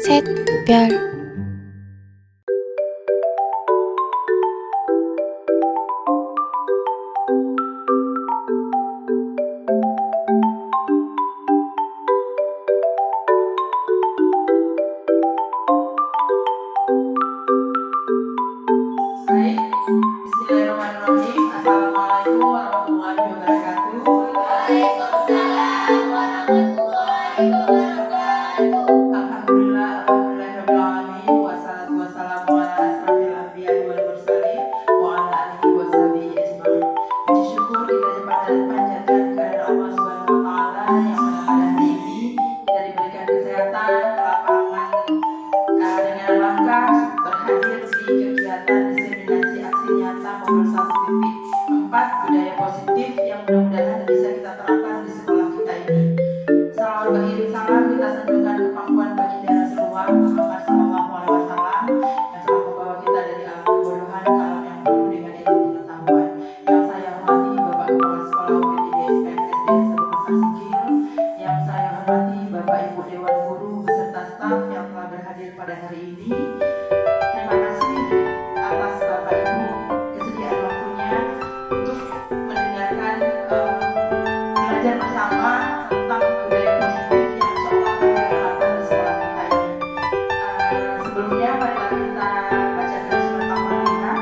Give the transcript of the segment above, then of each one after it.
셋, 별. Baik, Bismillahirrahmanirrahim. Assalamualaikum warahmatullahi wabarakatuh. Waalaikumsalam warahmatullahi wabarakatuh. Alhamdulillahirabbil alamin. Wassalatu wassalamu ala asrofil anbiya'i wal mursalin wa ala alihi washabihi ajmain. Puji syukur kita panjatkan kepada Allah Subhanahu wa taala yang pada hari ini kita diberikan kesehatan, kelapangan dengan langkah berhadir di kegiatan diseminasi aksi nyata mobilisasi titik 4 budaya positif yang mudah-mudahan bisa kita terapkan di sekolah kita ini. Salawat beriring salam kita sanjungkan kemampuan baginda Rasulullah Muhammad sallallahu alaihi wasallam yang telah membawa kita dari alam kebodohan ke alam yang penuh dengan ilmu pengetahuan. Yang saya hormati Bapak Kepala Sekolah UPTD SPM SD 1 Pasar Singkil, yang saya hormati Bapak Ibu Dewan Guru beserta staf yang telah berhadir pada hari ini. Terima kasih atas Bapak Ibu kesediaan waktunya untuk mendengarkan belajar bersama tentang budaya positif yang insya Allah akan kita terapkan di sekolah kita ini. Sebelumnya marilah kita bacakan surat Al-Fatihah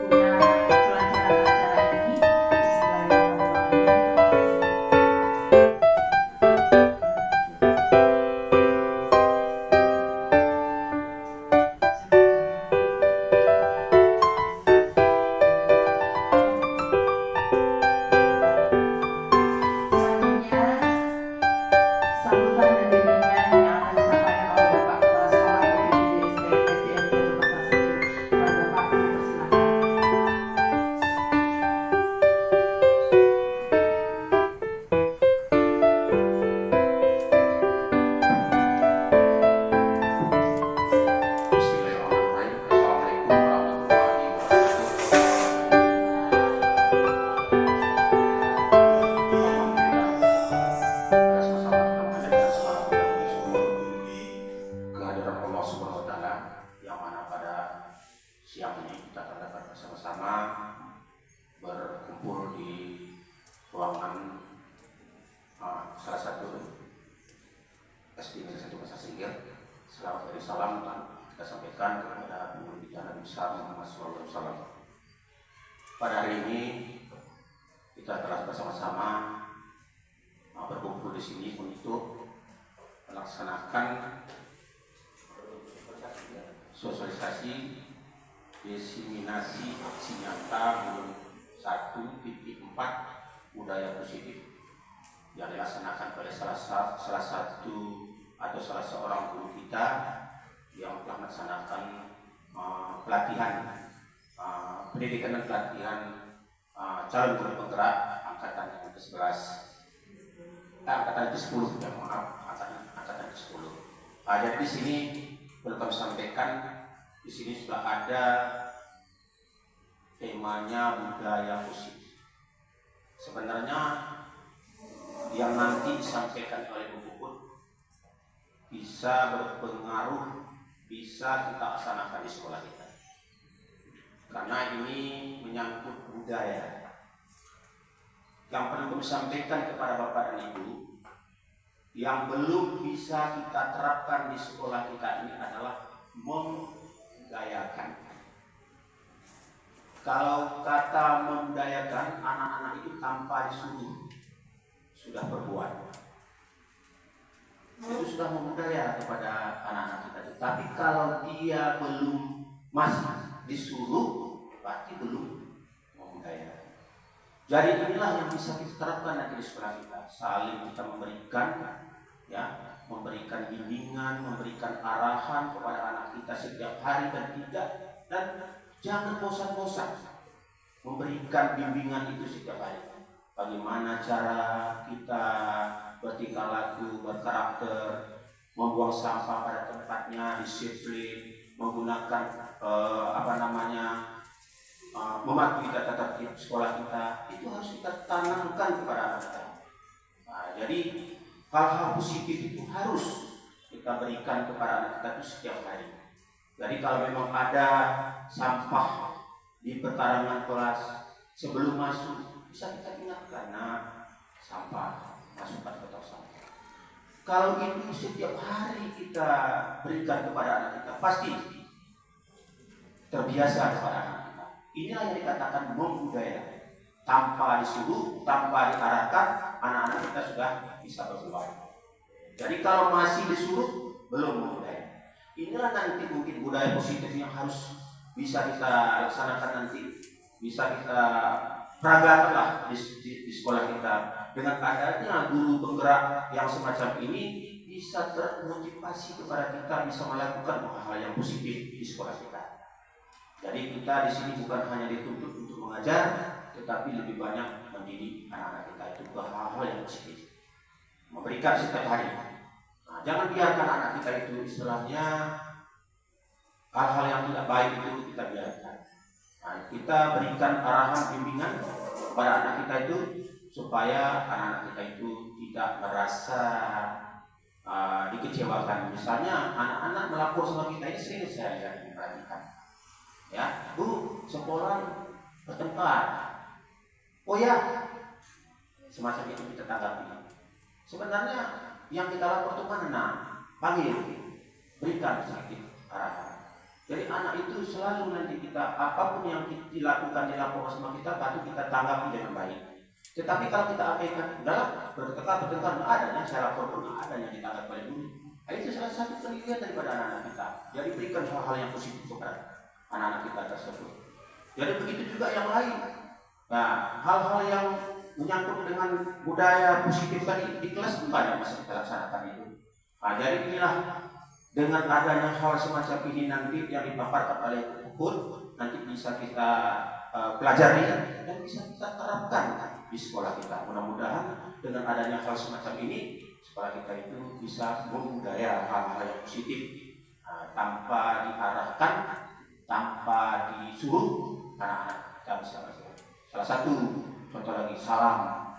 guna kelancaran acara ini. Bismillahirrahmanirrahim. Selanjutnya, sambutan dan bimbingan yang akan disampaikan oleh Bapak Kepala Sekolah UPTD SDN 1 Pasar Singkil. Kepada Bapak, kami persilakan. Bismillahirrahmanirrahim. Assalamualaikum warahmatullahi wabarakatuh. Kehadiran Allah Subhanahu wa taala yang mana pada siang ini kita akan dapat bersama-sama berkumpul di ruangan salah satu SD Negeri 1 Pasar Singkil. Selamat dari salam dan kita sampaikan kepada Guru Nabi besar Muhammad SAW. Pada hari ini kita telah bersama-sama berkumpul di sini untuk melaksanakan sosialisasi diseminasi aksi nyata 1.4 budaya positif yang dilaksanakan oleh salah satu atau salah seorang guru kita yang telah melaksanakan pelatihan pendidikan dan pelatihan calon guru penggerak angkatan yang ke-11 angkatan ke-10 ya maaf angkatan ke-10. Jadi di sini perlu kami sampaikan di sini sudah ada temanya budaya positif. Sebenarnya yang nanti disampaikan oleh Bu Puput bisa berpengaruh, bisa kita laksanakan di sekolah kita. Karena ini menyangkut budaya. Yang perlu kami sampaikan kepada Bapak dan Ibu, yang belum bisa kita terapkan di sekolah kita ini adalah membudayakan. Kalau kata membudayakan, anak-anak itu tanpa disuruh sudah berbuat. Itu sudah membudaya kepada anak-anak kita. Tapi kalau dia belum masih disuruh, berarti belum membudaya. Jadi inilah yang bisa kita terapkan nanti di sekolah kita. Saling kita memberikan, ya, memberikan bimbingan, memberikan arahan kepada anak kita setiap hari dan jangan bosan-bosan memberikan bimbingan itu setiap hari. Bagaimana cara kita bertingkah laku, berkarakter, membuang sampah pada tempatnya, disiplin, menggunakan mematuhi tata tertib sekolah kita, itu harus kita tanamkan kepada anak kita. Nah, jadi hal-hal positif itu harus kita kita berikan kepada anak kita itu setiap hari. Jadi kalau memang ada sampah di perkarangan kelas sebelum masuk, bisa kita ingatkan, nah sampah masukkan ke kotak sampah. Kalau itu setiap hari kita berikan kepada anak kita, pasti terbiasa kepada anak kita. Inilah yang dikatakan membudaya. Tanpa disuruh, tanpa diarahkan, anak-anak kita sudah bisa berubah. Jadi kalau masih disuruh, belum membudaya. Inilah nanti mungkin budaya positif yang harus bisa kita laksanakan nanti, bisa kita peragakan di sekolah kita. Dengan adanya guru penggerak yang semacam ini, bisa termotivasi kepada kita bisa melakukan hal-hal yang positif di sekolah kita. Jadi kita di sini bukan hanya dituntut untuk mengajar, tetapi lebih banyak mendidik anak-anak kita itu ke hal-hal yang positif, memberikan setiap hari. Nah, jangan biarkan anak kita itu istilahnya hal-hal yang tidak baik itu kita biarkan. Nah, kita berikan arahan bimbingan kepada anak kita itu supaya anak-anak kita itu tidak merasa dikecewakan. Misalnya anak-anak melapor sama kita, ini sering saya lihat perhatikan. Ya, Bu, sekolah bertengkar. Oh ya, semacam itu kita tanggapi. Sebenarnya yang kita lapor itu mana? Panggil, berikan sedikit arahan. Jadi anak itu selalu nanti kita apapun yang dilakukan dilaporkan sama kita, patut kita tanggapi dengan baik. Tetapi kalau kita abaikan, udahlah bertengkar nggak ada yang saya lapor pun nggak ada yang ditanggapi oleh guru. Itu salah satu penilaian daripada anak-anak kita. Jadi berikan hal-hal yang positif kepada anak-anak kita tersebut. Jadi begitu juga yang lain. Nah, hal-hal yang menyangkut dengan budaya positif tadi di kelas pun banyak masih kita laksanakan itu. Nah, jadi inilah dengan adanya hal semacam ini nanti yang dipaparkan oleh Ukut, nanti bisa kita pelajari dan bisa kita terapkan di sekolah kita. Mudah-mudahan dengan adanya hal semacam ini, sekolah kita itu bisa membudaya hal-hal yang positif tanpa diarahkan, tanpa disuruh, anak-anak kita bisa belajar. Salah satu contoh lagi, salam.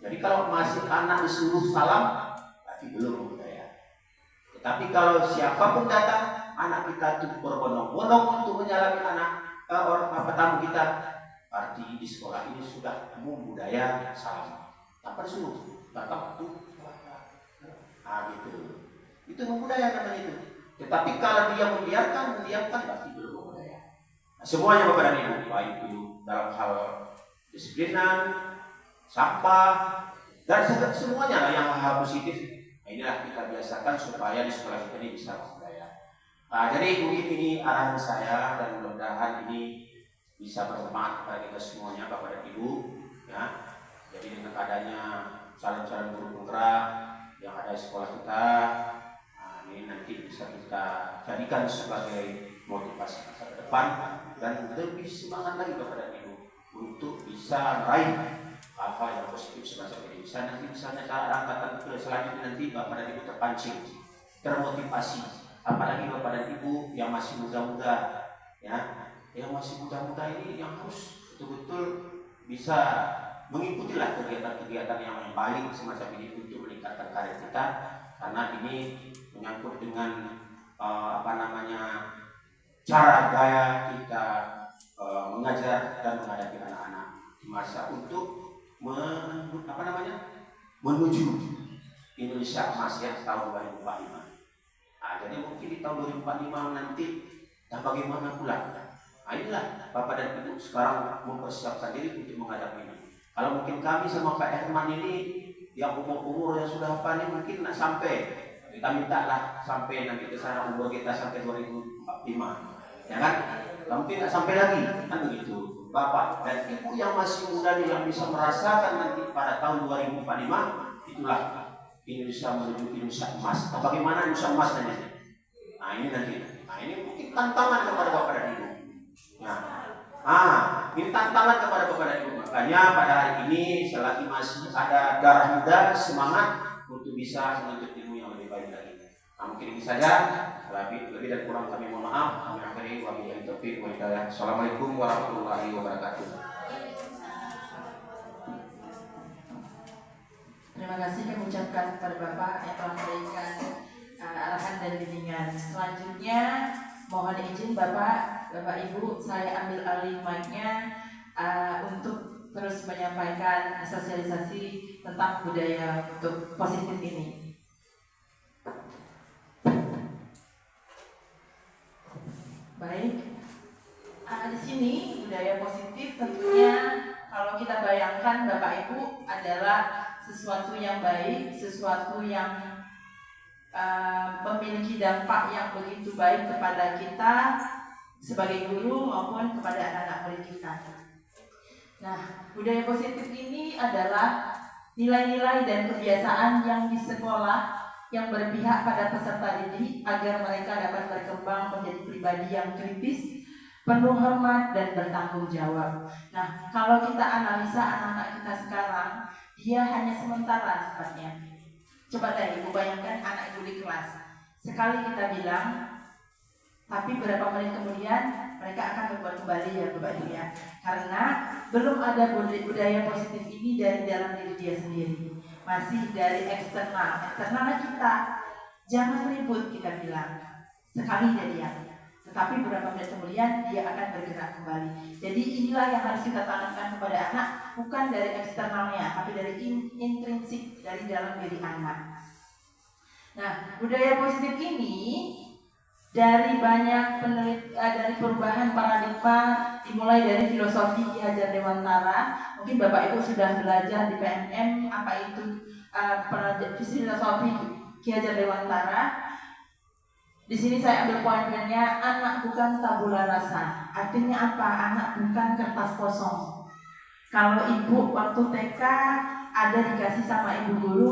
Jadi kalau masih anak disuruh salam, berarti belum membudaya. Tetapi kalau siapapun datang, anak kita itu berbondong-bondong untuk menyalami orang tamu kita, berarti di sekolah ini sudah membudaya salam. Tanpa disuruh, datang itu, gitu. Itu membudaya namanya itu. Tetapi kalau dia membiarkan berarti belum membudaya. Nah, semuanya Bapak dan Ibu, baik itu dalam hal disiplinan, sampah, dan semuanya lah yang hal positif. Nah, inilah kita biasakan supaya di sekolah kita ini bisa membudaya. Nah, jadi mungkin ini arahan saya dan mudah-mudahan ini bisa bermanfaat kepada kita semuanya Bapak dan Ibu. Ya. Jadi dengan adanya calon-calon guru penggerak yang ada di sekolah kita, ini nanti bisa kita jadikan sebagai motivasi masa ke depan dan lebih semangat lagi kepada Ibu untuk bisa meraih hal-hal yang positif semacam ini. Bisa nanti misalnya angkatan selanjutnya nanti Bapak dan Ibu terpancing, termotivasi, apalagi Bapak dan Ibu yang masih muda-muda, ya, yang masih muda-muda ini yang harus betul-betul bisa mengikutilah kegiatan-kegiatan yang baik semacam ini untuk meningkatkan karir kita, karena ini menyangkut dengan cara gaya kita mengajar dan menghadapi anak-anak di masa untuk menuju Indonesia Emas ya tahun 2045. Nah, jadi mungkin di tahun 2045 nanti dan bagaimana pula? Nah, inilah Bapak dan Ibu sekarang mempersiapkan diri untuk menghadapi ini. Kalau mungkin kami sama Pak Herman ini yang umur yang sudah apa nih mungkin nak sampai, kita minta lah sampai nanti ke sana umur kita sampai 2045, ya kan? Mungkin nggak sampai lagi, kan begitu. Bapak dan Ibu yang masih muda nih yang bisa merasakan nanti pada tahun 2045 itulah Indonesia menuju Indonesia Emas. Nah, bagaimana Indonesia Emas nanti? Nah ini nanti. Nah ini mungkin tantangan kepada Bapak dan Ibu. Nah, ini tantangan kepada Bapak dan Ibu. Makanya pada hari ini selagi masih ada darah muda, semangat untuk bisa menuntut ilmu yang lebih baik lagi. Nah, mungkin ini saja. Lebih dan kurang kami mohon maaf. Kami akhiri wabillahi taufiq wal hidayah. Assalamualaikum warahmatullahi wabarakatuh. Terima kasih kami ucapkan kepada Bapak yang telah memberikan arahan dan bimbingan. Selanjutnya mohon izin Bapak Ibu, saya ambil alih mic-nya untuk terus menyampaikan sosialisasi tentang budaya untuk positif ini. Baik, di sini budaya positif tentunya kalau kita bayangkan Bapak Ibu adalah sesuatu yang baik, sesuatu yang memiliki dampak yang begitu baik kepada kita sebagai guru maupun kepada anak-anak murid kita. Nah, budaya positif ini adalah nilai-nilai dan kebiasaan yang di sekolah yang berpihak pada peserta didik agar mereka dapat berkembang menjadi pribadi yang kritis, penuh hormat dan bertanggung jawab. Nah, kalau kita analisa anak-anak kita sekarang, dia hanya sementara sifatnya. Coba deh Ibu bayangkan anak Ibu di kelas. Sekali kita bilang, tapi berapa menit kemudian mereka akan berbuat kembali ya Bapak Ibu ya. Karena belum ada budaya positif ini dari dalam diri dia sendiri. Masih dari eksternal. Eksternalnya kita, jangan ribut kita bilang. Sekali jadian. Tetapi beberapa menit kemudian dia akan bergerak kembali. Jadi inilah yang harus kita tanamkan kepada anak, bukan dari eksternalnya, tapi dari intrinsik, dari dalam diri anak. Nah, budaya positif ini dari banyak dari perubahan paradigma dimulai dari filosofi Ki Hajar Dewantara. Mungkin Bapak Ibu sudah belajar di PNM apa itu filosofi Ki Hajar Dewantara. Di sini saya ambil poin-poinnya. Anak bukan tabula rasa. Artinya apa? Anak bukan kertas kosong. Kalau ibu waktu TK ada dikasih sama ibu guru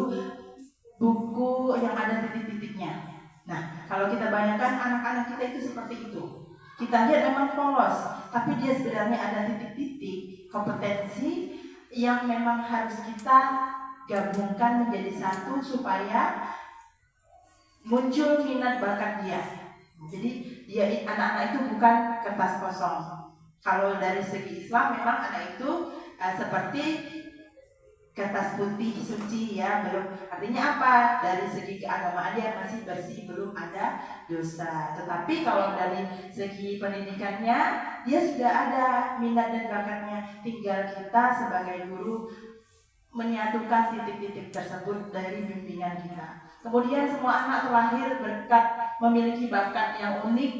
buku yang ada titik-titiknya. Nah, kalau kita bayangkan anak-anak kita itu seperti itu. Kita lihat memang polos, tapi dia sebenarnya ada titik-titik kompetensi yang memang harus kita gabungkan menjadi satu supaya muncul minat bakat dia. Jadi dia anak-anak itu bukan kertas kosong. Kalau dari segi Islam memang anak itu seperti kertas putih suci ya, belum artinya apa? Dari segi keagamaan dia masih bersih, belum ada dosa. Tetapi kalau dari segi pendidikannya dia sudah ada minat dan bakatnya. Tinggal kita sebagai guru menyatukan titik-titik tersebut dari bimbingan kita. Kemudian semua anak terlahir berkat memiliki bakat yang unik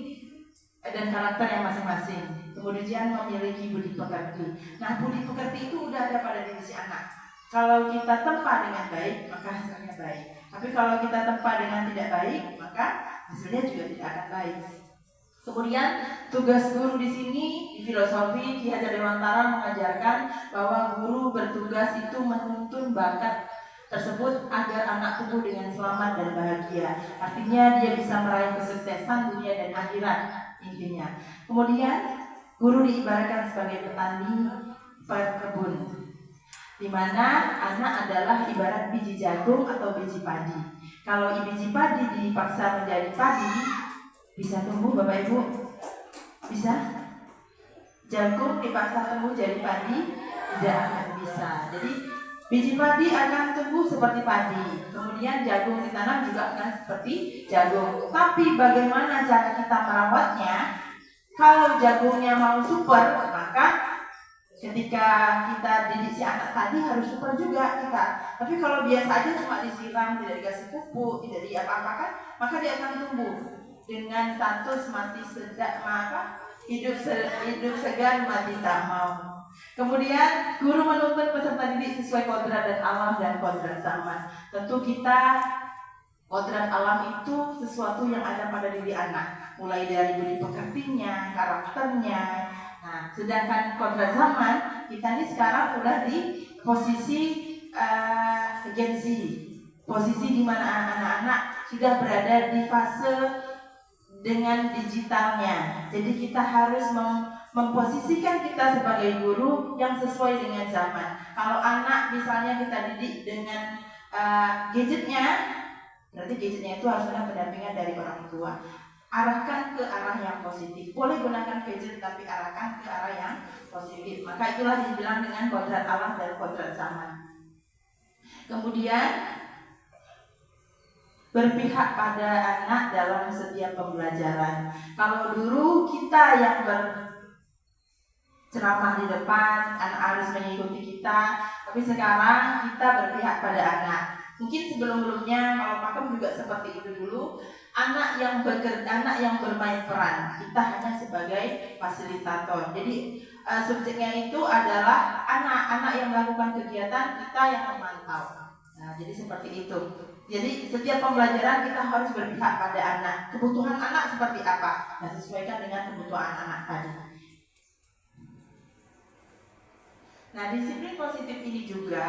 dan karakter yang masing-masing. Kemudian memiliki budi pekerti. Nah, budi pekerti itu udah ada pada diri si anak. Kalau kita tempa dengan baik, maka hasilnya baik. Tapi kalau kita tempa dengan tidak baik, maka hasilnya juga tidak akan baik. Kemudian tugas guru di sini di filosofi Ki Hajar Dewantara mengajarkan bahwa guru bertugas itu menuntun bakat tersebut agar anak tumbuh dengan selamat dan bahagia. Artinya dia bisa meraih kesuksesan dunia dan akhirat intinya. Kemudian guru diibaratkan sebagai petani perkebun, di mana anak adalah ibarat biji jagung atau biji padi. Kalau biji padi dipaksa menjadi padi, bisa tumbuh Bapak Ibu? Bisa? Jagung dipaksa tumbuh jadi padi? Tidak akan bisa. Jadi biji padi akan tumbuh seperti padi. Kemudian jagung ditanam juga akan seperti jagung. Tapi bagaimana cara kita merawatnya? Kalau jagungnya mau super, maka ketika kita didik si anak tadi harus super juga kita. Tapi kalau biasa aja cuma disiram, tidak dikasih pupuk, tidak diapa-apakan, maka dia akan tumbuh dengan status mati sedak, maka hidup segan mati tak mau. Kemudian guru menuntun peserta didik sesuai kodrat dan alam dan kodrat zaman. Tentu kita kodrat alam itu sesuatu yang ada pada diri anak, mulai dari budi pekertinya, karakternya. Nah, sedangkan kodrat zaman kita ini sekarang udah di posisi Gen Z, posisi di mana anak-anak sudah berada di fase dengan digitalnya. Jadi kita harus memposisikan kita sebagai guru yang sesuai dengan zaman. Kalau anak misalnya kita didik dengan gadgetnya, berarti gadgetnya itu harus ada pendampingan dari orang tua. Arahkan ke arah yang positif. Boleh gunakan gadget tapi arahkan ke arah yang positif. Maka itulah dibilang dengan kodrat alam dan kodrat zaman. Kemudian berpihak pada anak dalam setiap pembelajaran. Kalau dulu kita yang berceramah di depan, anak harus mengikuti kita, tapi sekarang kita berpihak pada anak. Mungkin sebelum-sebelumnya kalau pakem juga seperti itu dulu, anak yang bermain peran, kita hanya sebagai fasilitator. Jadi subjeknya itu adalah anak-anak yang melakukan kegiatan, kita yang memantau. Nah, jadi seperti itu. Jadi setiap pembelajaran kita harus berpihak pada anak. Kebutuhan anak seperti apa? Nah, sesuaikan dengan kebutuhan anak tadi. Nah, disiplin positif ini juga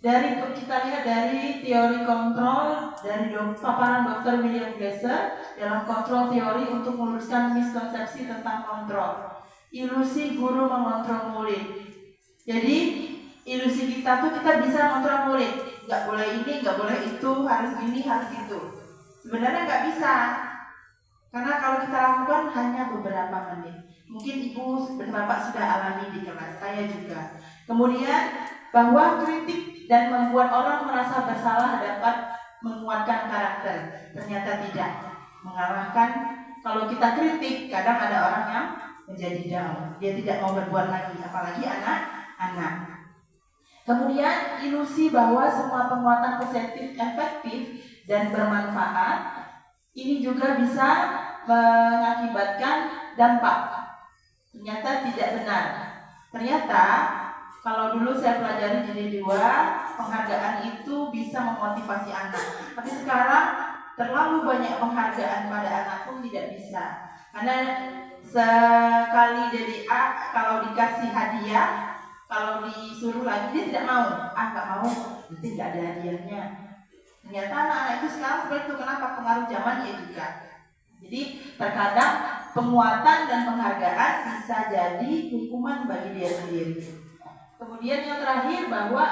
kita lihat dari teori kontrol dari paparan Dr. William Glasser dalam kontrol teori untuk meluruskan miskonsepsi tentang kontrol. Ilusi guru mengontrol murid. Jadi ilusi kita tuh kita bisa mengontrol murid. Nggak boleh ini, nggak boleh itu, harus ini, harus itu. Sebenarnya nggak bisa. Karena kalau kita lakukan hanya beberapa menit. Mungkin ibu dan bapak sudah alami di kelas, saya juga. Kemudian bahwa kritik dan membuat orang merasa bersalah dapat menguatkan karakter. Ternyata tidak. Mengalahkan, kalau kita kritik, kadang ada orang yang menjadi down. Dia tidak mau berbuat lagi, apalagi anak-anak. Kemudian ilusi bahwa semua penguatan positif efektif dan bermanfaat ini juga bisa mengakibatkan dampak. Ternyata tidak benar. Ternyata kalau dulu saya pelajari di D2, penghargaan itu bisa memotivasi anak. Tapi sekarang terlalu banyak penghargaan pada anak pun tidak bisa. Karena sekali DDA kalau dikasih hadiah, kalau disuruh lagi dia tidak mau. Nggak mau, nanti nggak ada hadiahnya. Ternyata anak-anak itu sekarang seperti itu. Kenapa? Pengaruh zaman ya juga. Jadi terkadang penguatan dan penghargaan bisa jadi hukuman bagi dia sendiri. Kemudian yang terakhir bahwa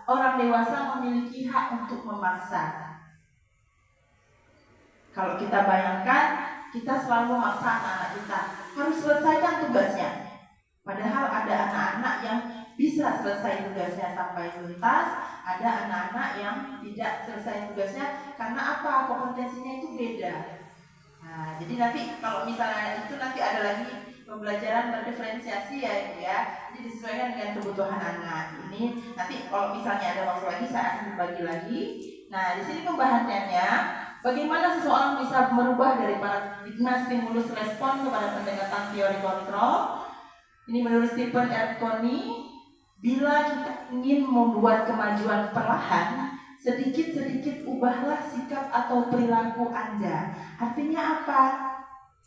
orang dewasa memiliki hak untuk memaksa. Kalau kita bayangkan, kita selalu memaksa anak-anak kita harus selesaikan tugasnya. Padahal ada anak-anak yang bisa selesai tugasnya sampai tuntas, ada anak-anak yang tidak selesai tugasnya karena apa? Kompetensinya itu beda. Nah, jadi nanti kalau misalnya itu nanti ada lagi pembelajaran berdiferensiasi ya. Jadi disesuaikan dengan kebutuhan anak. Ini nanti kalau misalnya ada waktu lagi saya akan berbagi lagi. Nah, di sini pembahasannya bagaimana seseorang bisa merubah dari paradigma stimulus respon kepada pendekatan teori kontrol. Ini menurut Stephen R. Covey, bila kita ingin membuat kemajuan perlahan, sedikit-sedikit ubahlah sikap atau perilaku Anda. Artinya apa?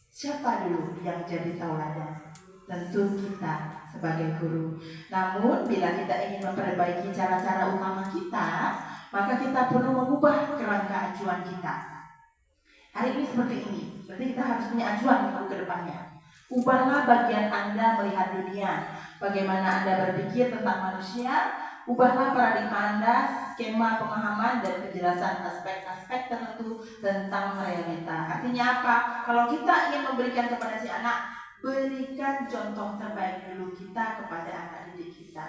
Siapa dulu yang jadi tauladan? Tentu kita sebagai guru. Namun bila kita ingin memperbaiki cara-cara utama kita, maka kita perlu mengubah kerangka acuan kita. Hari ini seperti ini, berarti kita harus punya acuan untuk ke depannya. Ubahlah bagian Anda melihat dunia, bagaimana Anda berpikir tentang manusia. Ubahlah paradigma Anda, skema pemahaman dan kejelasan aspek-aspek tertentu tentang realita. Artinya apa? Kalau kita ingin memberikan kepada si anak, berikan contoh terbaik dulu kita kepada anak didik kita.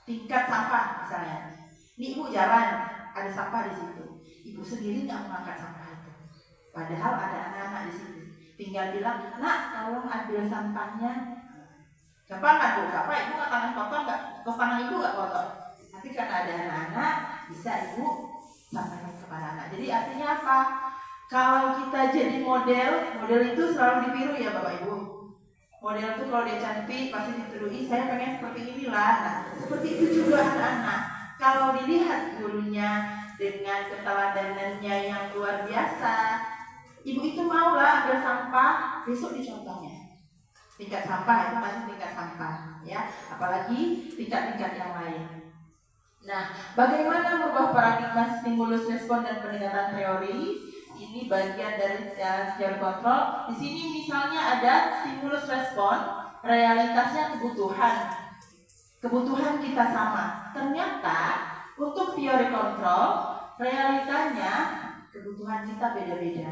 Tingkat sampah misalnya. Ini ibu jalan, ada sampah di situ. Ibu sendiri nggak mengangkat sampah itu. Padahal ada anak-anak di situ. Tinggal bilang, nak tolong ambil sampahnya. Gampang kan bu? Apa ibu nggak tangan kotor nggak? Tangan ibu nggak kotor. Tapi karena ada anak-anak, bisa ibu sampaikan kepada anak. Jadi artinya apa? Kalau kita jadi model itu selalu ditiru ya bapak ibu. Model itu kalau dia cantik pasti ditiru. Saya pengen seperti inilah. Nah, seperti itu juga anak-anak. Kalau dilihat gurunya dengan keteladanannya yang luar biasa, ibu itu maulah ambil sampah, besok dicontohnya. Tingkat sampah itu masih tingkat sampah, ya. Apalagi tingkat-tingkat yang lain. Nah, bagaimana merubah paradigma stimulus respon dan pendekatan teori? Ini bagian dari teori kontrol. Di sini misalnya ada stimulus respon, realitasnya kebutuhan. Kebutuhan kita sama. Ternyata untuk teori kontrol, realitanya kebutuhan kita beda-beda.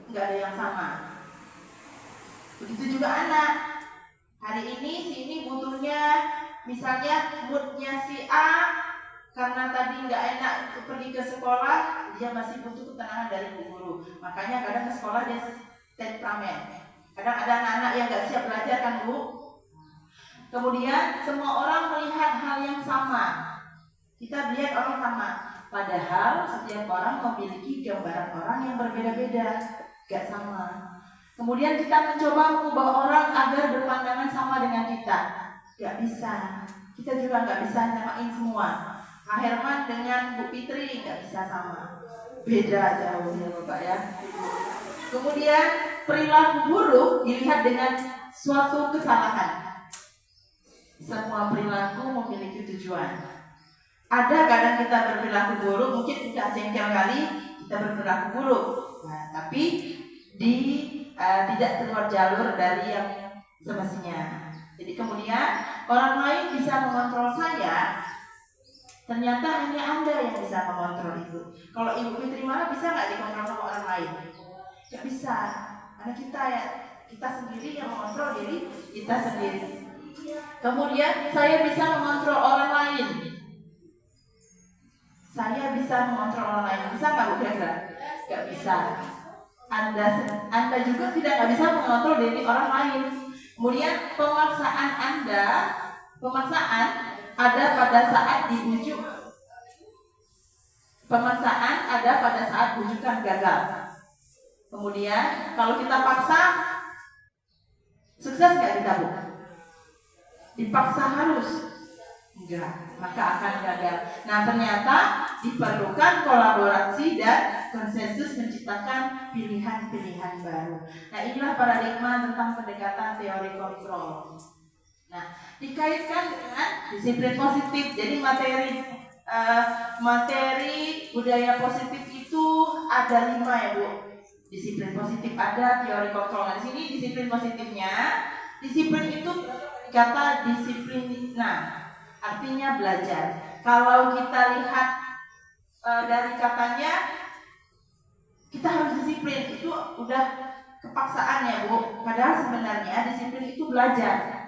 Nggak ada yang sama. Begitu juga anak. Hari ini si ini butuhnya misalnya moodnya si A karena tadi nggak enak pergi ke sekolah, dia masih butuh ketenangan dari bu guru. Makanya kadang ke sekolah dia temperamen. Kadang ada anak-anak yang nggak siap belajar kan Bu. Kemudian semua orang melihat hal yang sama. Kita melihat orang sama. Padahal setiap orang memiliki gambaran orang yang berbeda-beda, gak sama. Kemudian kita mencoba mengubah orang agar berpandangan sama dengan kita, gak bisa. Kita juga gak bisa nyamain semua. Pak Herman dengan Bu Fitri gak bisa sama, beda jauh ya Bapak ya. Kemudian perilaku buruk dilihat dengan suatu kesalahan. Semua perilaku memiliki tujuan. Ada kadang kita berperilaku buruk, mungkin sudah jengkel kali kita berperilaku buruk. Nah, tapi tidak keluar jalur dari yang semestinya. Jadi kemudian orang lain bisa mengontrol saya, ternyata hanya Anda yang bisa mengontrol itu. Kalau Ibu Fitri marah bisa nggak dikontrol sama orang lain? Nggak bisa, karena kita sendiri yang mengontrol diri kita sendiri. Kemudian saya bisa mengontrol orang lain. Saya bisa mengontrol orang lain. Bisa nggak Bu kira-kira? Nggak bisa. Anda juga nggak bisa mengontrol diri orang lain. Kemudian pemaksaan ada pada saat dibujuk. Pemaksaan ada pada saat bujukan gagal. Kemudian kalau kita paksa, sukses nggak kita Bu? Dipaksa harus? Enggak, maka akan gagal. Nah ternyata diperlukan kolaborasi dan konsensus menciptakan pilihan-pilihan baru. Nah inilah paradigma tentang pendekatan teori kontrol. Nah dikaitkan dengan disiplin positif. Jadi materi budaya positif itu ada 5 ya Bu. Disiplin positif ada, teori kontrol. Nah di sini disiplin positifnya, disiplin itu kata disiplin. Nah artinya belajar. Kalau kita lihat dari katanya, kita harus disiplin. Itu udah kepaksaan ya Bu. Padahal sebenarnya disiplin itu belajar.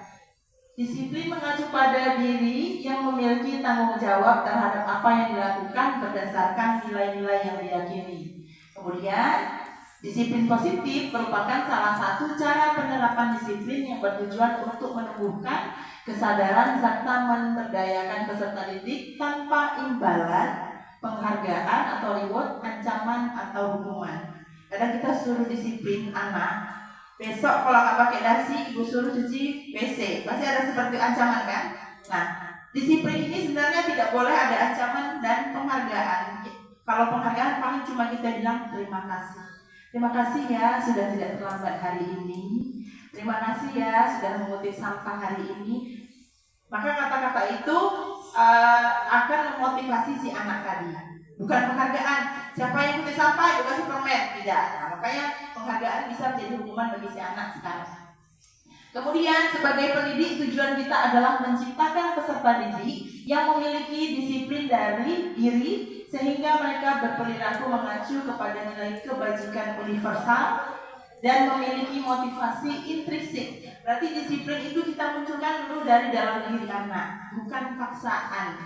Disiplin mengacu pada diri yang memiliki tanggung jawab terhadap apa yang dilakukan berdasarkan nilai-nilai yang diyakini. Kemudian disiplin positif merupakan salah satu cara penerapan disiplin yang bertujuan untuk menumbuhkan kesadaran serta memberdayakan peserta didik tanpa imbalan, penghargaan atau reward, ancaman atau hukuman. Kadang kita suruh disiplin anak, besok kalau nggak pakai dasi, ibu suruh cuci WC, pasti ada seperti ancaman kan? Nah, disiplin ini sebenarnya tidak boleh ada ancaman dan penghargaan. Kalau penghargaan paling cuma kita bilang terima kasih. Terima kasih ya sudah tidak terlambat hari ini. Terima kasih ya sudah mengutip sampah hari ini. Maka kata-kata itu akan memotivasi si anak tadi. Bukan penghargaan. Siapa yang mengutip sampah itu kasih permen. Tidak. Nah, makanya penghargaan bisa menjadi hukuman bagi si anak sekarang. Kemudian sebagai pendidik tujuan kita adalah menciptakan peserta didik yang memiliki disiplin dari diri sehingga mereka berperilaku mengacu kepada nilai kebajikan universal dan memiliki motivasi intrinsik. Berarti disiplin itu kita munculkan dulu dari dalam diri anak, bukan paksaan.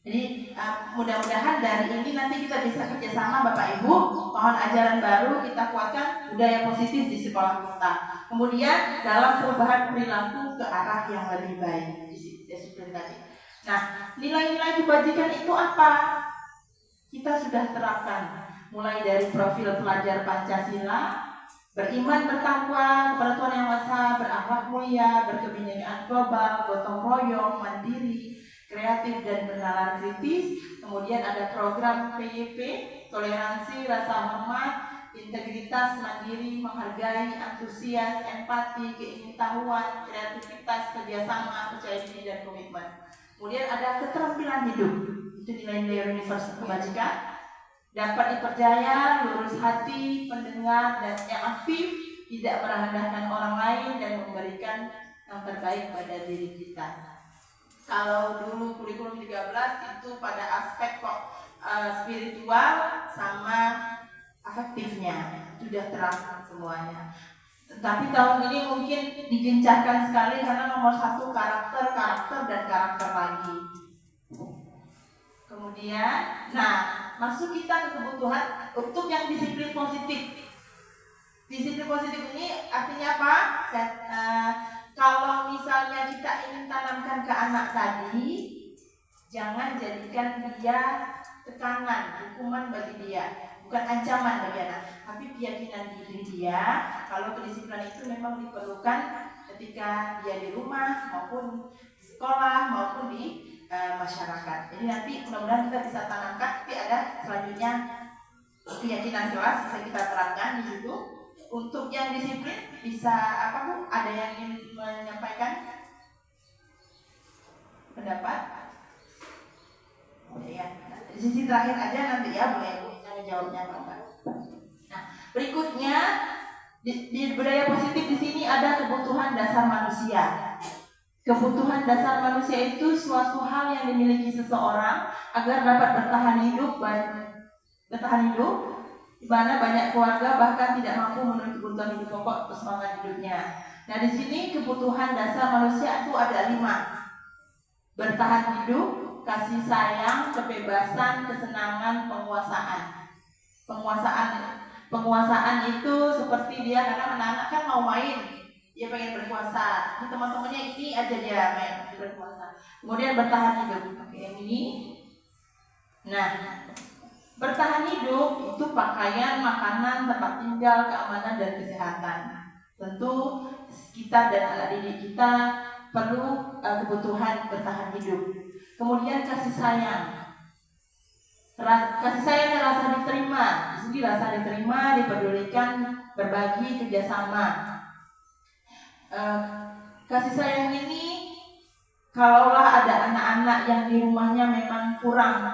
Jadi mudah-mudahan dari ini nanti kita bisa kerjasama Bapak Ibu, pohon ajaran baru kita kuatkan budaya positif di sekolah kita. Kemudian dalam perubahan perilaku ke arah yang lebih baik, disiplin tadi. Nah, nilai-nilai kebajikan itu apa? Kita sudah terapkan mulai dari profil pelajar Pancasila, beriman bertakwa kepada Tuhan Yang Maha Esa, berakhlak mulia, berkebinekaan global, gotong royong, mandiri, kreatif dan bernalar kritis. Kemudian ada program PYP, toleransi, rasa hormat, integritas, mandiri, menghargai, antusias, empati, keingintahuan, kreativitas, kerjasama, percaya diri dan komitmen. Kemudian ada keterampilan hidup, itu nilai-nilai universal kebajikan, dapat dipercaya, lurus hati, pendengar dan yang aktif, tidak merendahkan orang lain dan memberikan yang terbaik pada diri kita. Kalau dulu kurikulum 13 itu pada aspek spiritual sama afektifnya sudah terang semuanya. Tapi tahun ini mungkin digencarkan sekali karena nomor 1 karakter dan karakter lagi. Kemudian Kemudian, nah, masuk kita ke kebutuhan untuk yang disiplin positif. Disiplin positif ini artinya apa? Kalau misalnya kita ingin tanamkan ke anak tadi, jangan jadikan dia tekanan, hukuman bagi dia, bukan ancaman bagi anak, tapi keyakinan diri dia. Kalau kedisiplinan itu memang diperlukan ketika dia di rumah maupun di sekolah maupun di masyarakat. Jadi nanti mudah-mudahan kita bisa tanamkan. Tapi ada selanjutnya keyakinan kelas bisa kita terapkan di situ. Untuk yang disiplin bisa apa Bu? Ada yang ingin menyampaikan pendapat? Ya, di sisi terakhir aja nanti ya, boleh Bu jawabnya apa? Nah, berikutnya di budaya positif di sini ada kebutuhan dasar manusia. Kebutuhan dasar manusia itu suatu hal yang dimiliki seseorang agar dapat bertahan hidup, di mana banyak keluarga bahkan tidak mampu memenuhi kebutuhan hidup pokok untuk semangat hidupnya. Nah, di sini kebutuhan dasar manusia itu ada 5. Bertahan hidup, kasih sayang, kebebasan, kesenangan, penguasaan. Penguasaan itu seperti dia, karena anak-anak kan mau main, dia pengen berkuasa. Ini teman-temannya ini aja dia main berkuasa. Kemudian bertahan hidup. Oke, yang ini. Nah, bertahan hidup itu pakaian, makanan, tempat tinggal, keamanan dan kesehatan. Tentu kita dan anak didik kita perlu kebutuhan bertahan hidup. Kemudian kasih sayang. Kasih sayang dan rasa diterima. Di sini rasa diterima, dipedulikan, berbagi, kerjasama. Kasih sayang ini, kalaulah ada anak-anak yang di rumahnya memang kurang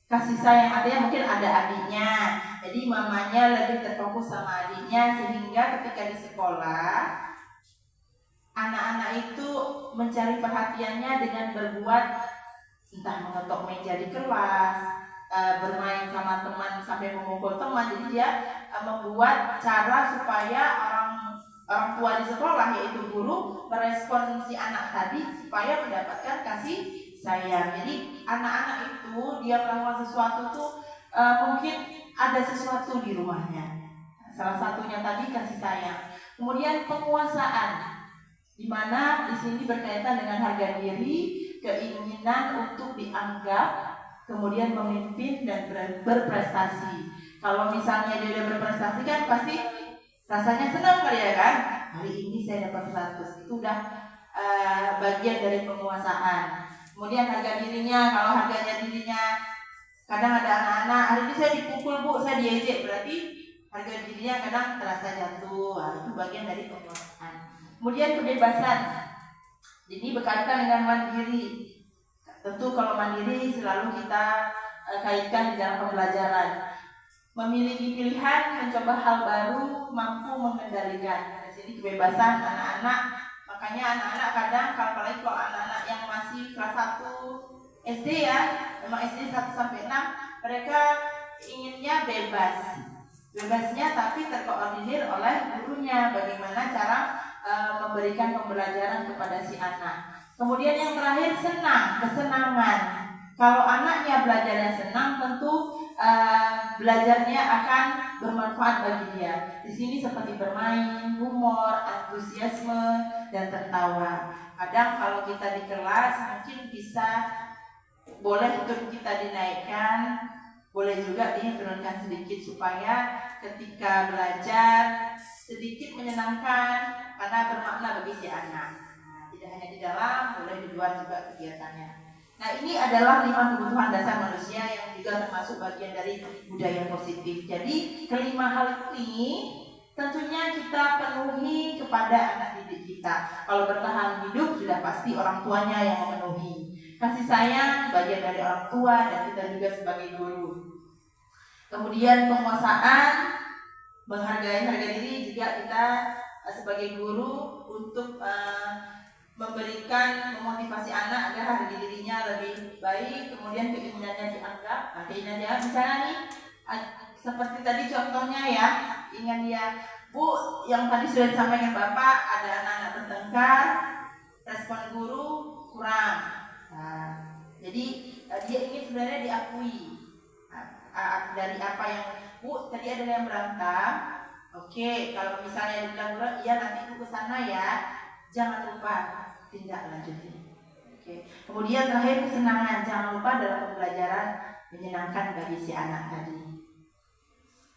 kasih sayang, artinya mungkin ada adiknya, jadi mamanya lebih terfokus sama adiknya, sehingga ketika di sekolah anak-anak itu mencari perhatiannya dengan berbuat, entah mengetok meja di kelas, bermain sama teman sampai memukul teman. Jadi dia membuat cara supaya orang tua di sekolah, yaitu guru, merespon si anak tadi supaya mendapatkan kasih sayang. Jadi anak-anak itu dia melakukan sesuatu tuh mungkin ada sesuatu di rumahnya. Salah satunya tadi kasih sayang. Kemudian penguasaan, di mana di sini berkaitan dengan harga diri, keinginan untuk dianggap, kemudian memimpin dan berprestasi. Kalau misalnya dia udah berprestasi kan pasti rasanya senang kali ya kan? Hari ini saya dapat 100, itu udah bagian dari penguasaan. Kemudian harga dirinya, kalau harganya dirinya, kadang ada anak-anak, hari ini saya dipukul Bu, saya diejek, berarti harga dirinya kadang terasa jatuh. Itu bagian dari penguasaan. Kemudian kebebasan, ini berkaitan dengan mandiri. Tentu kalau mandiri selalu kita kaitkan di dalam pembelajaran. Memiliki pilihan, mencoba hal baru, mampu mengendalikan. Di sini kebebasan anak-anak. Makanya anak-anak kadang, apalagi kalau anak-anak yang masih kelas 1 SD ya, memang SD 1-6, mereka inginnya bebas. Bebasnya tapi terkoordinir oleh gurunya, bagaimana cara memberikan pembelajaran kepada si anak. Kemudian yang terakhir kesenangan. Kalau anaknya belajarnya senang, tentu belajarnya akan bermanfaat bagi dia. Di sini seperti bermain, humor, antusiasme, dan tertawa. Kadang kalau kita di kelas mungkin bisa boleh untuk kita dinaikkan, boleh juga diturunkan sedikit supaya ketika belajar sedikit menyenangkan karena bermakna bagi si anak. Tidak hanya di dalam, boleh di luar juga kegiatannya. Nah, ini adalah 5 kebutuhan dasar manusia yang juga termasuk bagian dari budaya positif. Jadi kelima hal ini tentunya kita penuhi kepada anak didik kita. Kalau bertahan hidup sudah pasti orang tuanya yang memenuhi. Kasih sayang bagian dari orang tua dan kita juga sebagai guru. Kemudian penguasaan, menghargai harga diri juga kita sebagai guru untuk memberikan memotivasi anak agar harga dirinya lebih baik. Kemudian keinginannya dianggap, keinginannya misalnya nih seperti tadi contohnya ya, ingin dia Bu, yang tadi sudah disampaikan Bapak, ada anak-anak bertengkar, respon guru kurang. Nah, jadi dia ingin sebenarnya diakui. Dari apa yang Bu tadi ada yang berantem. Oke, kalau misalnya dibilang iya nanti Ibu ke sana ya, jangan lupa tindak lanjuti. Oke. Kemudian terakhir kesenangan, jangan lupa dalam pembelajaran menyenangkan bagi si anak tadi.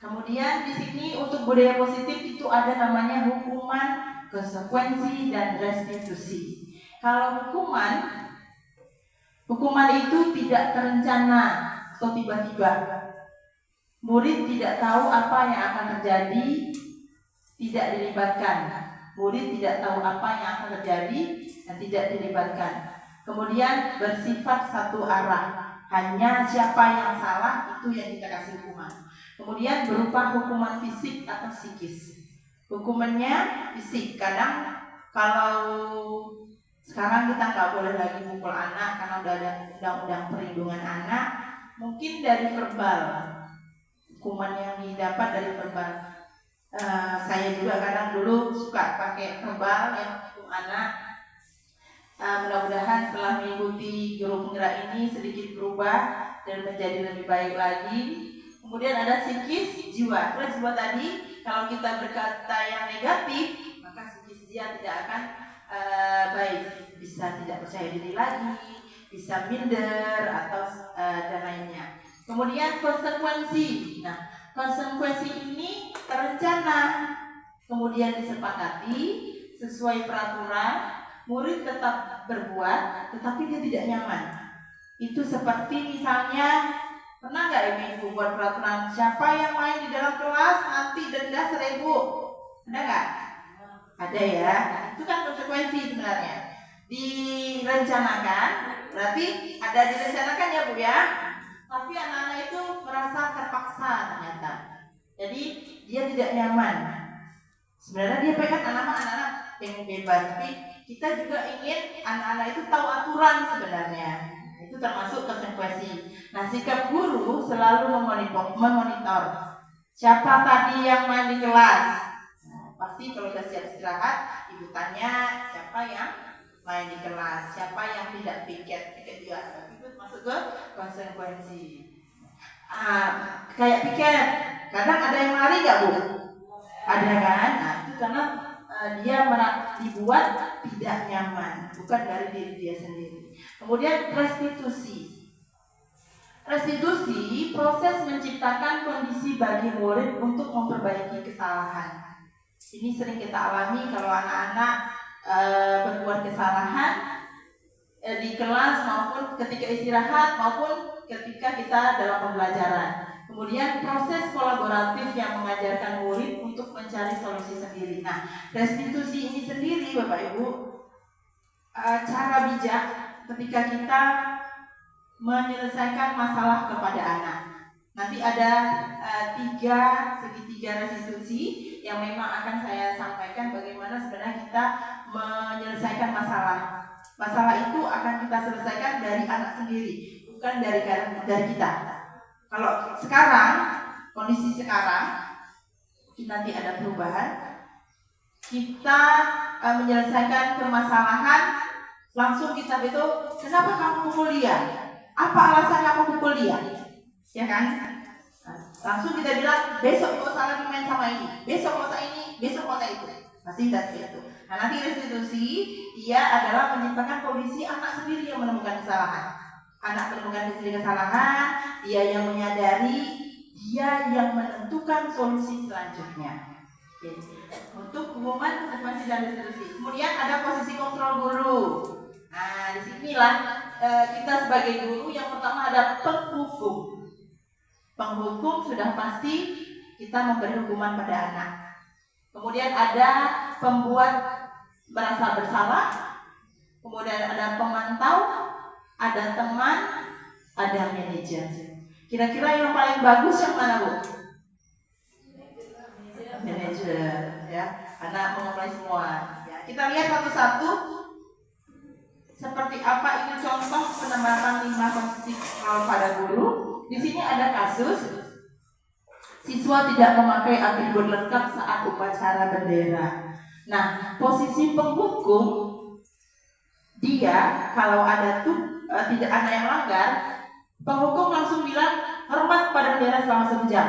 Kemudian di sini untuk budaya positif itu ada namanya hukuman, konsekuensi dan restitusi. Kalau hukuman itu tidak terencana atau tiba-tiba. Murid tidak tahu apa yang akan terjadi, tidak dilibatkan. Murid tidak tahu apa yang akan terjadi dan tidak dilibatkan. Kemudian bersifat satu arah, hanya siapa yang salah itu yang kita kasih hukuman. Kemudian berupa hukuman fisik atau psikis. Hukumannya fisik. Kadang kalau sekarang kita nggak boleh lagi mukul anak karena udah ada undang-undang perlindungan anak, mungkin dari verbal. Hukuman yang didapat dari verbal. Saya juga kadang dulu suka pakai verbal yang untuk anak. Mudah-mudahan setelah mengikuti guru penggerak ini sedikit berubah dan menjadi lebih baik lagi. Kemudian ada psikis, jiwa. Terus jiwa tadi, kalau kita berkata yang negatif, maka psikis dia tidak akan baik. Bisa tidak percaya diri lagi, bisa minder atau dan lainnya. Kemudian konsekuensi. Nah, konsekuensi ini terencana, kemudian disepakati sesuai peraturan. Murid tetap berbuat, tetapi dia tidak nyaman. Itu seperti misalnya, pernah nggak ibu buat peraturan siapa yang main di dalam kelas nanti denda 1.000? Ada nggak? Ada ya. Itu kan konsekuensi sebenarnya. Direncanakan, berarti ada direncanakan ya Bu ya. Tapi anak-anak itu merasa terpaksa ternyata. Jadi dia tidak nyaman. Sebenarnya dia pengen anak-anak yang bebas, tapi kita juga ingin anak-anak itu tahu aturan sebenarnya. Itu termasuk konsekuensi. Nah, sikap guru selalu memonitor siapa tadi yang main di kelas. Nah, pasti kalau sudah siap istirahat, ibu tanya siapa yang main di kelas, siapa yang tidak piket juga. Itu masuk ke konsekuensi. Kayak piket, kadang ada yang lari nggak Bu? Ada kan? Nah, itu karena dia dibuat tidak nyaman, bukan dari diri dia sendiri. Kemudian restitusi. Restitusi proses menciptakan kondisi bagi murid untuk memperbaiki kesalahan. Ini sering kita alami kalau anak-anak berbuat kesalahan di kelas maupun ketika istirahat maupun ketika kita dalam pembelajaran. Kemudian proses kolaboratif yang mengajarkan murid untuk mencari solusi sendiri. Nah, restitusi ini sendiri Bapak Ibu, cara bijak ketika kita menyelesaikan masalah kepada anak. Nanti ada segitiga restitusi yang memang akan saya sampaikan bagaimana sebenarnya kita menyelesaikan masalah. Masalah itu akan kita selesaikan dari anak sendiri, bukan dari kita. Kalau sekarang, kondisi sekarang, nanti ada perubahan, kita menyelesaikan permasalahan, langsung kita itu, kenapa kamu pukul dia? Apa alasan kamu pukul dia? Ya kan? Langsung kita bilang, besok kau usah lagi main sama ini, besok kau usah ini, besok kau usah itu. Pasti seperti itu. Nah, nanti restitusi, dia adalah menciptakan kondisi anak sendiri yang menemukan kesalahan. Anak menemukan sendiri kesalahan, dia yang menyadari, dia yang menentukan solusi selanjutnya. Oke. Untuk hukuman, konsekuensi dan restitusi. Kemudian ada posisi kontrol guru. Nah, disinilah kita sebagai guru yang pertama ada penghukum. Penghukum sudah pasti kita memberi hukuman pada anak. Kemudian ada pembuat merasa bersalah. Kemudian ada pemantau, ada teman, ada manajer. Kira-kira yang paling bagus yang mana Bu? Manajer, ya. Anak mengumpulkan semua. Ya, kita lihat satu-satu seperti apa ini contoh penerapan 5 posisi pada guru. Di sini ada kasus siswa tidak memakai atribut lengkap saat upacara bendera. Nah, posisi penghukum dia kalau ada tidak ada yang langgar, Penghukum langsung bilang hormat pada bendera selama 1 jam.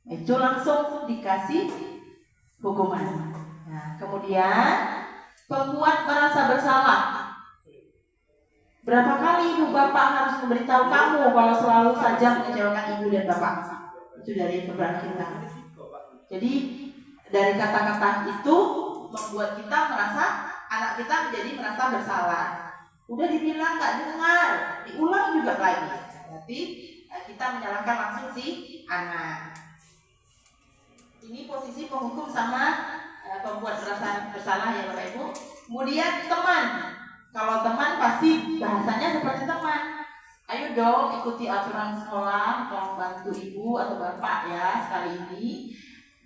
Itu langsung dikasih hukuman. Nah, kemudian pembuat merasa bersalah. Berapa kali ibu bapak harus memberitahu kamu kalau selalu saja mengecewakan ibu dan bapak? Itu dari peran kita. Jadi dari kata-kata itu membuat kita merasa, anak kita menjadi merasa bersalah. Udah dibilang nggak dengar, diulang juga lagi. Berarti kita menyalahkan langsung si anak. Ini posisi penghukum sama pembuat merasa bersalah ya Bapak Ibu. Kemudian teman. Kalau teman pasti bahasanya seperti teman. Ayo dong ikuti aturan sekolah, tolong bantu ibu atau bapak ya sekali ini.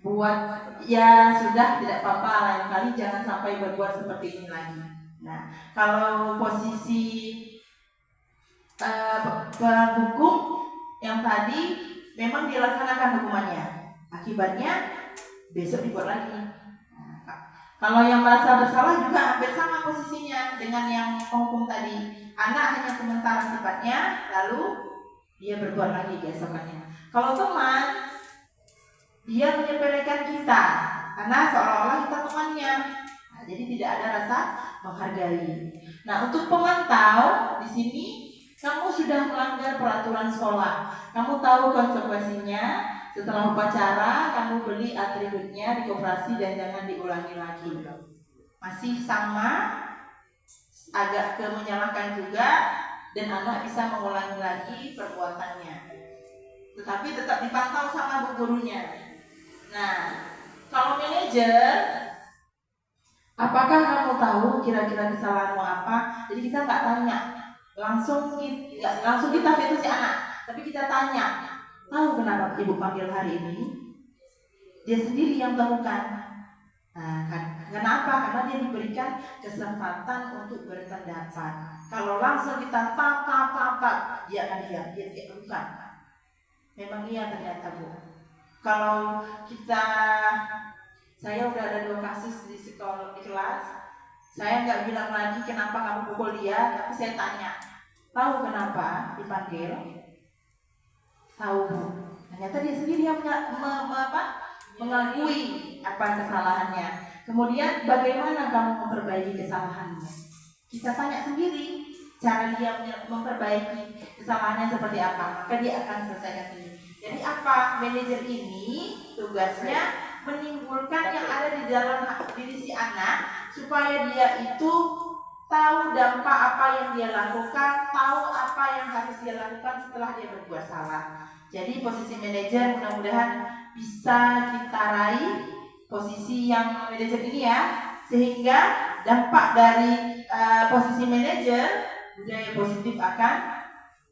Buat ya sudah tidak apa-apa, lain kali jangan sampai berbuat seperti ini lagi. Nah, kalau posisi penghukum yang tadi memang dilaksanakan hukumannya. Akibatnya besok dibuat lagi. Kalau yang merasa bersalah juga hampir sama posisinya dengan yang penghukum tadi. Anak hanya sementara sifatnya, lalu dia berbuat lagi keesokannya. Kalau teman, dia menyepelekan kita karena seolah-olah kita temannya. Nah, jadi tidak ada rasa menghargai. Nah, untuk pemantau di sini kamu sudah melanggar peraturan sekolah. Kamu tahu konsekuensinya. Setelah upacara, kamu beli atributnya di koperasi dan jangan diulangi lagi. Masih sama, agak menyalahkan juga, dan anak bisa mengulangi lagi perbuatannya. Tetapi tetap dipantau sama bu gurunya. Nah, kalau manajer, apakah kamu tahu kira-kira kesalahanmu apa? Jadi kita nggak tanya, langsung kita fitnah si anak, tapi kita tanya. Tahu kenapa ibu panggil hari ini? Dia sendiri yang temukan. Nah, kenapa? Karena dia diberikan kesempatan untuk berpendapat. Kalau langsung kita tata, dia akan diam, dia tidak bukan. Memang iya ternyata bu. Kalau saya udah ada 2 kasus di sekolah di kelas. Saya nggak bilang lagi kenapa kamu pukul dia, tapi saya tanya, tahu kenapa dipanggil? Tahu, ternyata dia sendiri yang mengakui apa kesalahannya. Kemudian bagaimana kamu memperbaiki kesalahanmu? Kita tanya sendiri cara dia memperbaiki kesalahannya seperti apa, maka dia akan selesaikan sendiri. Jadi apa? Manajer ini tugasnya menimbulkan yang ada di dalam diri si anak supaya dia itu tahu dampak apa yang dia lakukan, tahu apa yang harus dia lakukan setelah dia berbuat salah. Jadi posisi manajer mudah-mudahan bisa kita raih posisi yang manajer ini ya, sehingga dampak dari posisi manajer budaya positif akan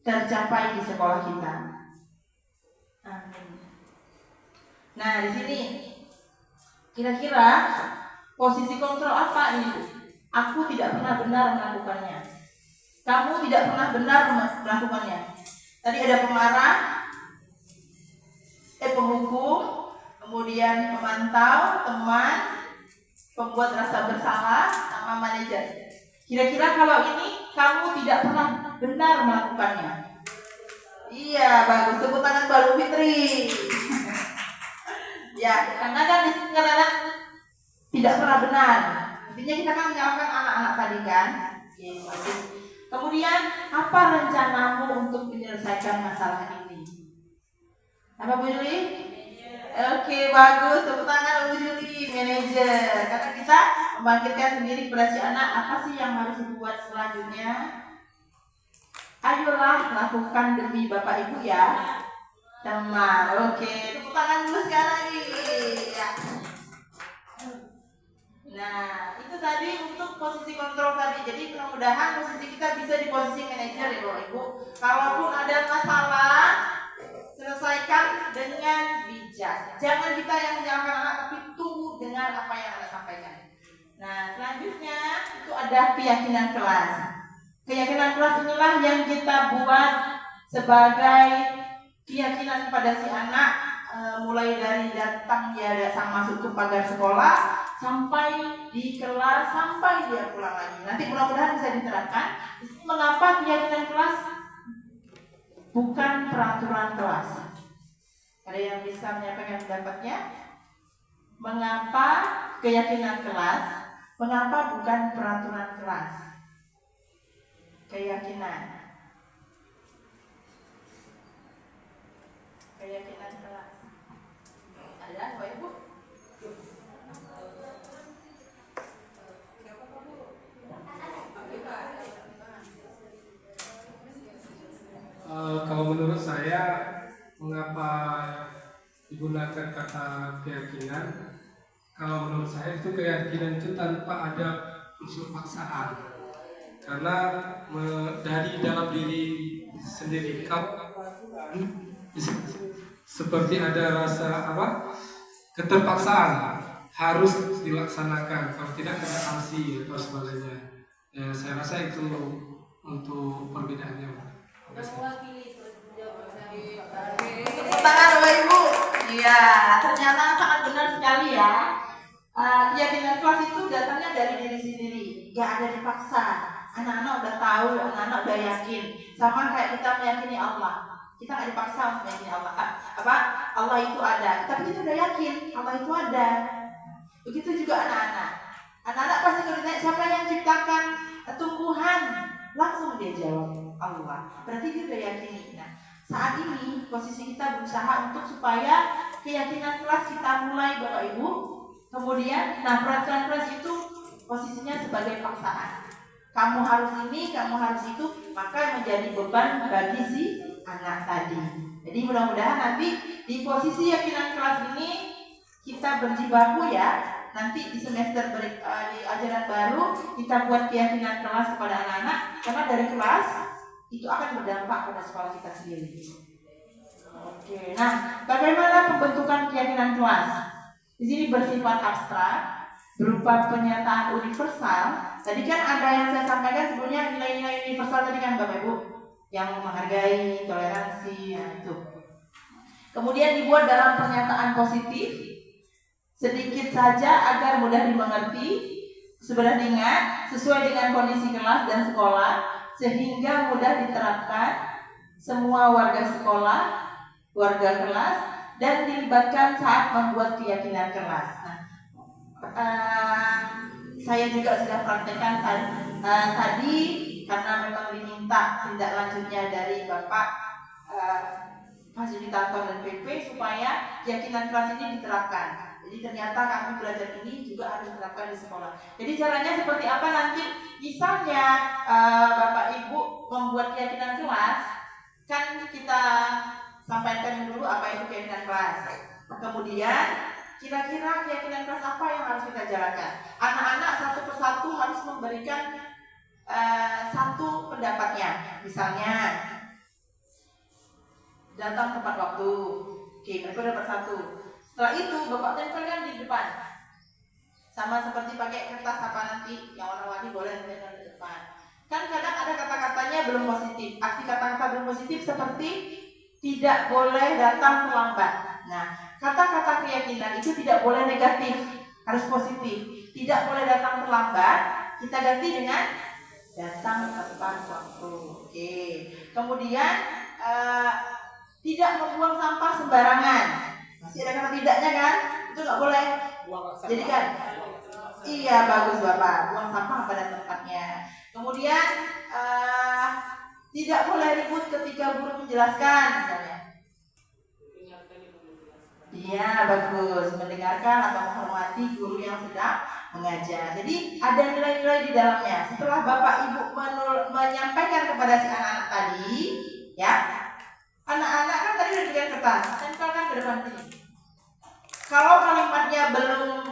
tercapai di sekolah kita. Amin. Nah di sini kira-kira posisi kontrol apa ini? Aku tidak pernah benar melakukannya. Kamu tidak pernah benar melakukannya. Tadi ada pemarah, penghukum, kemudian pemantau, teman, pembuat rasa bersalah, sama manajer. Kira-kira kalau ini kamu tidak pernah benar melakukannya. Iya, bagus. Tepuk tangan baru Fitri. Ya, karena kan di sini anak tidak pernah benar. Intinya kita kan menyalahkan anak-anak tadi kan. Yes, bagus. Kemudian apa rencanamu untuk menyelesaikan masalah ini? Apa Bu Juli? Oke, bagus. Tepuk tangan Bu Juli, manajer. Karena kita membangkitkan sendiri kepada si anak, apa sih yang harus dibuat selanjutnya? Ayolah lakukan demi Bapak Ibu ya. Teman, oke. Tepuk tangan dulu sekarang nih. Ya. Nah, itu tadi untuk posisi kontrol tadi. Jadi mudah-mudahan posisi kita bisa di posisi manajer ya Bapak Ibu. Kalaupun ada masalah, selesaikan dengan bijak. Jangan kita yang menyalahkan anak, tapi tunggu dengan apa yang Anda sampaikan. Nah, selanjutnya itu ada keyakinan kelas. Keyakinan kelas inilah yang kita buat sebagai keyakinan pada si anak, mulai dari datang dia datang masuk ke pagar sekolah sampai di kelas sampai dia pulang lagi. Nanti mudah-mudahan bisa diterapkan. Mengapa keyakinan kelas? bukan peraturan kelas. Ada yang bisa menyampaikan pendapatnya? Mengapa keyakinan kelas? Mengapa bukan peraturan kelas? Keyakinan kelas. Ada Bapak Ibu? Kalau menurut saya, mengapa digunakan kata keyakinan? Kalau menurut saya itu keyakinan itu tanpa ada unsur paksaan, karena dari dalam diri sendiri seperti ada rasa keterpaksaan harus dilaksanakan, kalau tidak kena sanksi atau sebagainya. Ya, saya rasa itu untuk perbedaannya. Tepuk tangan Bapak Ibu. Iya, ternyata sangat benar sekali ya. Keyakinan kelas itu datangnya dari diri sendiri, nggak ada dipaksa. Anak-anak udah tahu, anak-anak udah yakin. Sama kayak kita meyakini Allah. Kita nggak dipaksa untuk meyakini Allah. Allah itu ada, tapi kita udah yakin Allah itu ada. Begitu juga anak-anak. Anak-anak pasti kalau ditanya siapa yang ciptakan tumbuhan, langsung dia jawab Allah. Berarti dia udah yakini. Nah, saat ini posisi kita berusaha untuk supaya keyakinan kelas kita mulai Bapak Ibu. Kemudian, peraturan kelas itu posisinya sebagai paksaan. Kamu harus ini, kamu harus itu, maka menjadi beban bagi si anak tadi. Jadi mudah-mudahan nanti di posisi keyakinan kelas ini kita berjibaku ya. Nanti di semester di ajaran baru kita buat keyakinan kelas kepada anak-anak, karena dari kelas itu akan berdampak pada sekolah kita sendiri. Oke, nah bagaimana pembentukan keyakinan kelas? Di sini bersifat abstrak, berupa pernyataan universal. Tadi kan ada yang saya sampaikan sebelumnya, nilai-nilai universal tadi kan Bapak Ibu, yang menghargai, toleransi, itu. Kemudian dibuat dalam pernyataan positif, sedikit saja agar mudah dimengerti, sebenarnya diingat, sesuai dengan kondisi kelas dan sekolah, sehingga mudah diterapkan semua warga sekolah, warga kelas, dan dilibatkan saat membuat keyakinan kelas. Saya juga sudah praktekkan tadi karena memang diminta tindak lanjutnya dari Bapak fasilitator dan PP supaya keyakinan kelas ini diterapkan. Jadi ternyata kami belajar ini juga harus diterapkan di sekolah. Jadi caranya seperti apa nanti? Misalnya Bapak Ibu membuat keyakinan kelas, kan kita sampaikan dulu apa itu keyakinan kelas. Kemudian kira-kira keyakinan kelas apa yang harus kita jalankan? Anak-anak satu persatu harus memberikan satu pendapatnya. Misalnya datang tepat waktu. Oke, mereka dapat satu. Setelah itu Bapak tempelkan di depan. Sama seperti pakai kertas apa nanti yang warna-warni boleh tempelkan di depan. Kan kadang ada kata-katanya belum positif. Arti kata-kata belum positif seperti tidak boleh datang terlambat. Nah, kata-kata keyakinan itu tidak boleh negatif, harus positif. Tidak boleh datang terlambat, kita ganti dengan datang tepat waktu. Oke. Kemudian tidak membuang sampah sembarangan. Masih ada kata tidaknya kan? Itu nggak boleh. Jadi kan? Iya, bagus Bapak. Buang sampah pada tempatnya. Kemudian tidak boleh ribut ketika guru menjelaskan, misalnya. Iya, bagus. Mendengarkan atau menghormati guru yang sedang mengajar. Jadi ada nilai-nilai di dalamnya. Setelah Bapak Ibu menyampaikan kepada si anak-anak tadi, ya, anak-anak kan tadi udah diberikan kertas, tempelkan ke depan sini. Kalau kalimatnya belum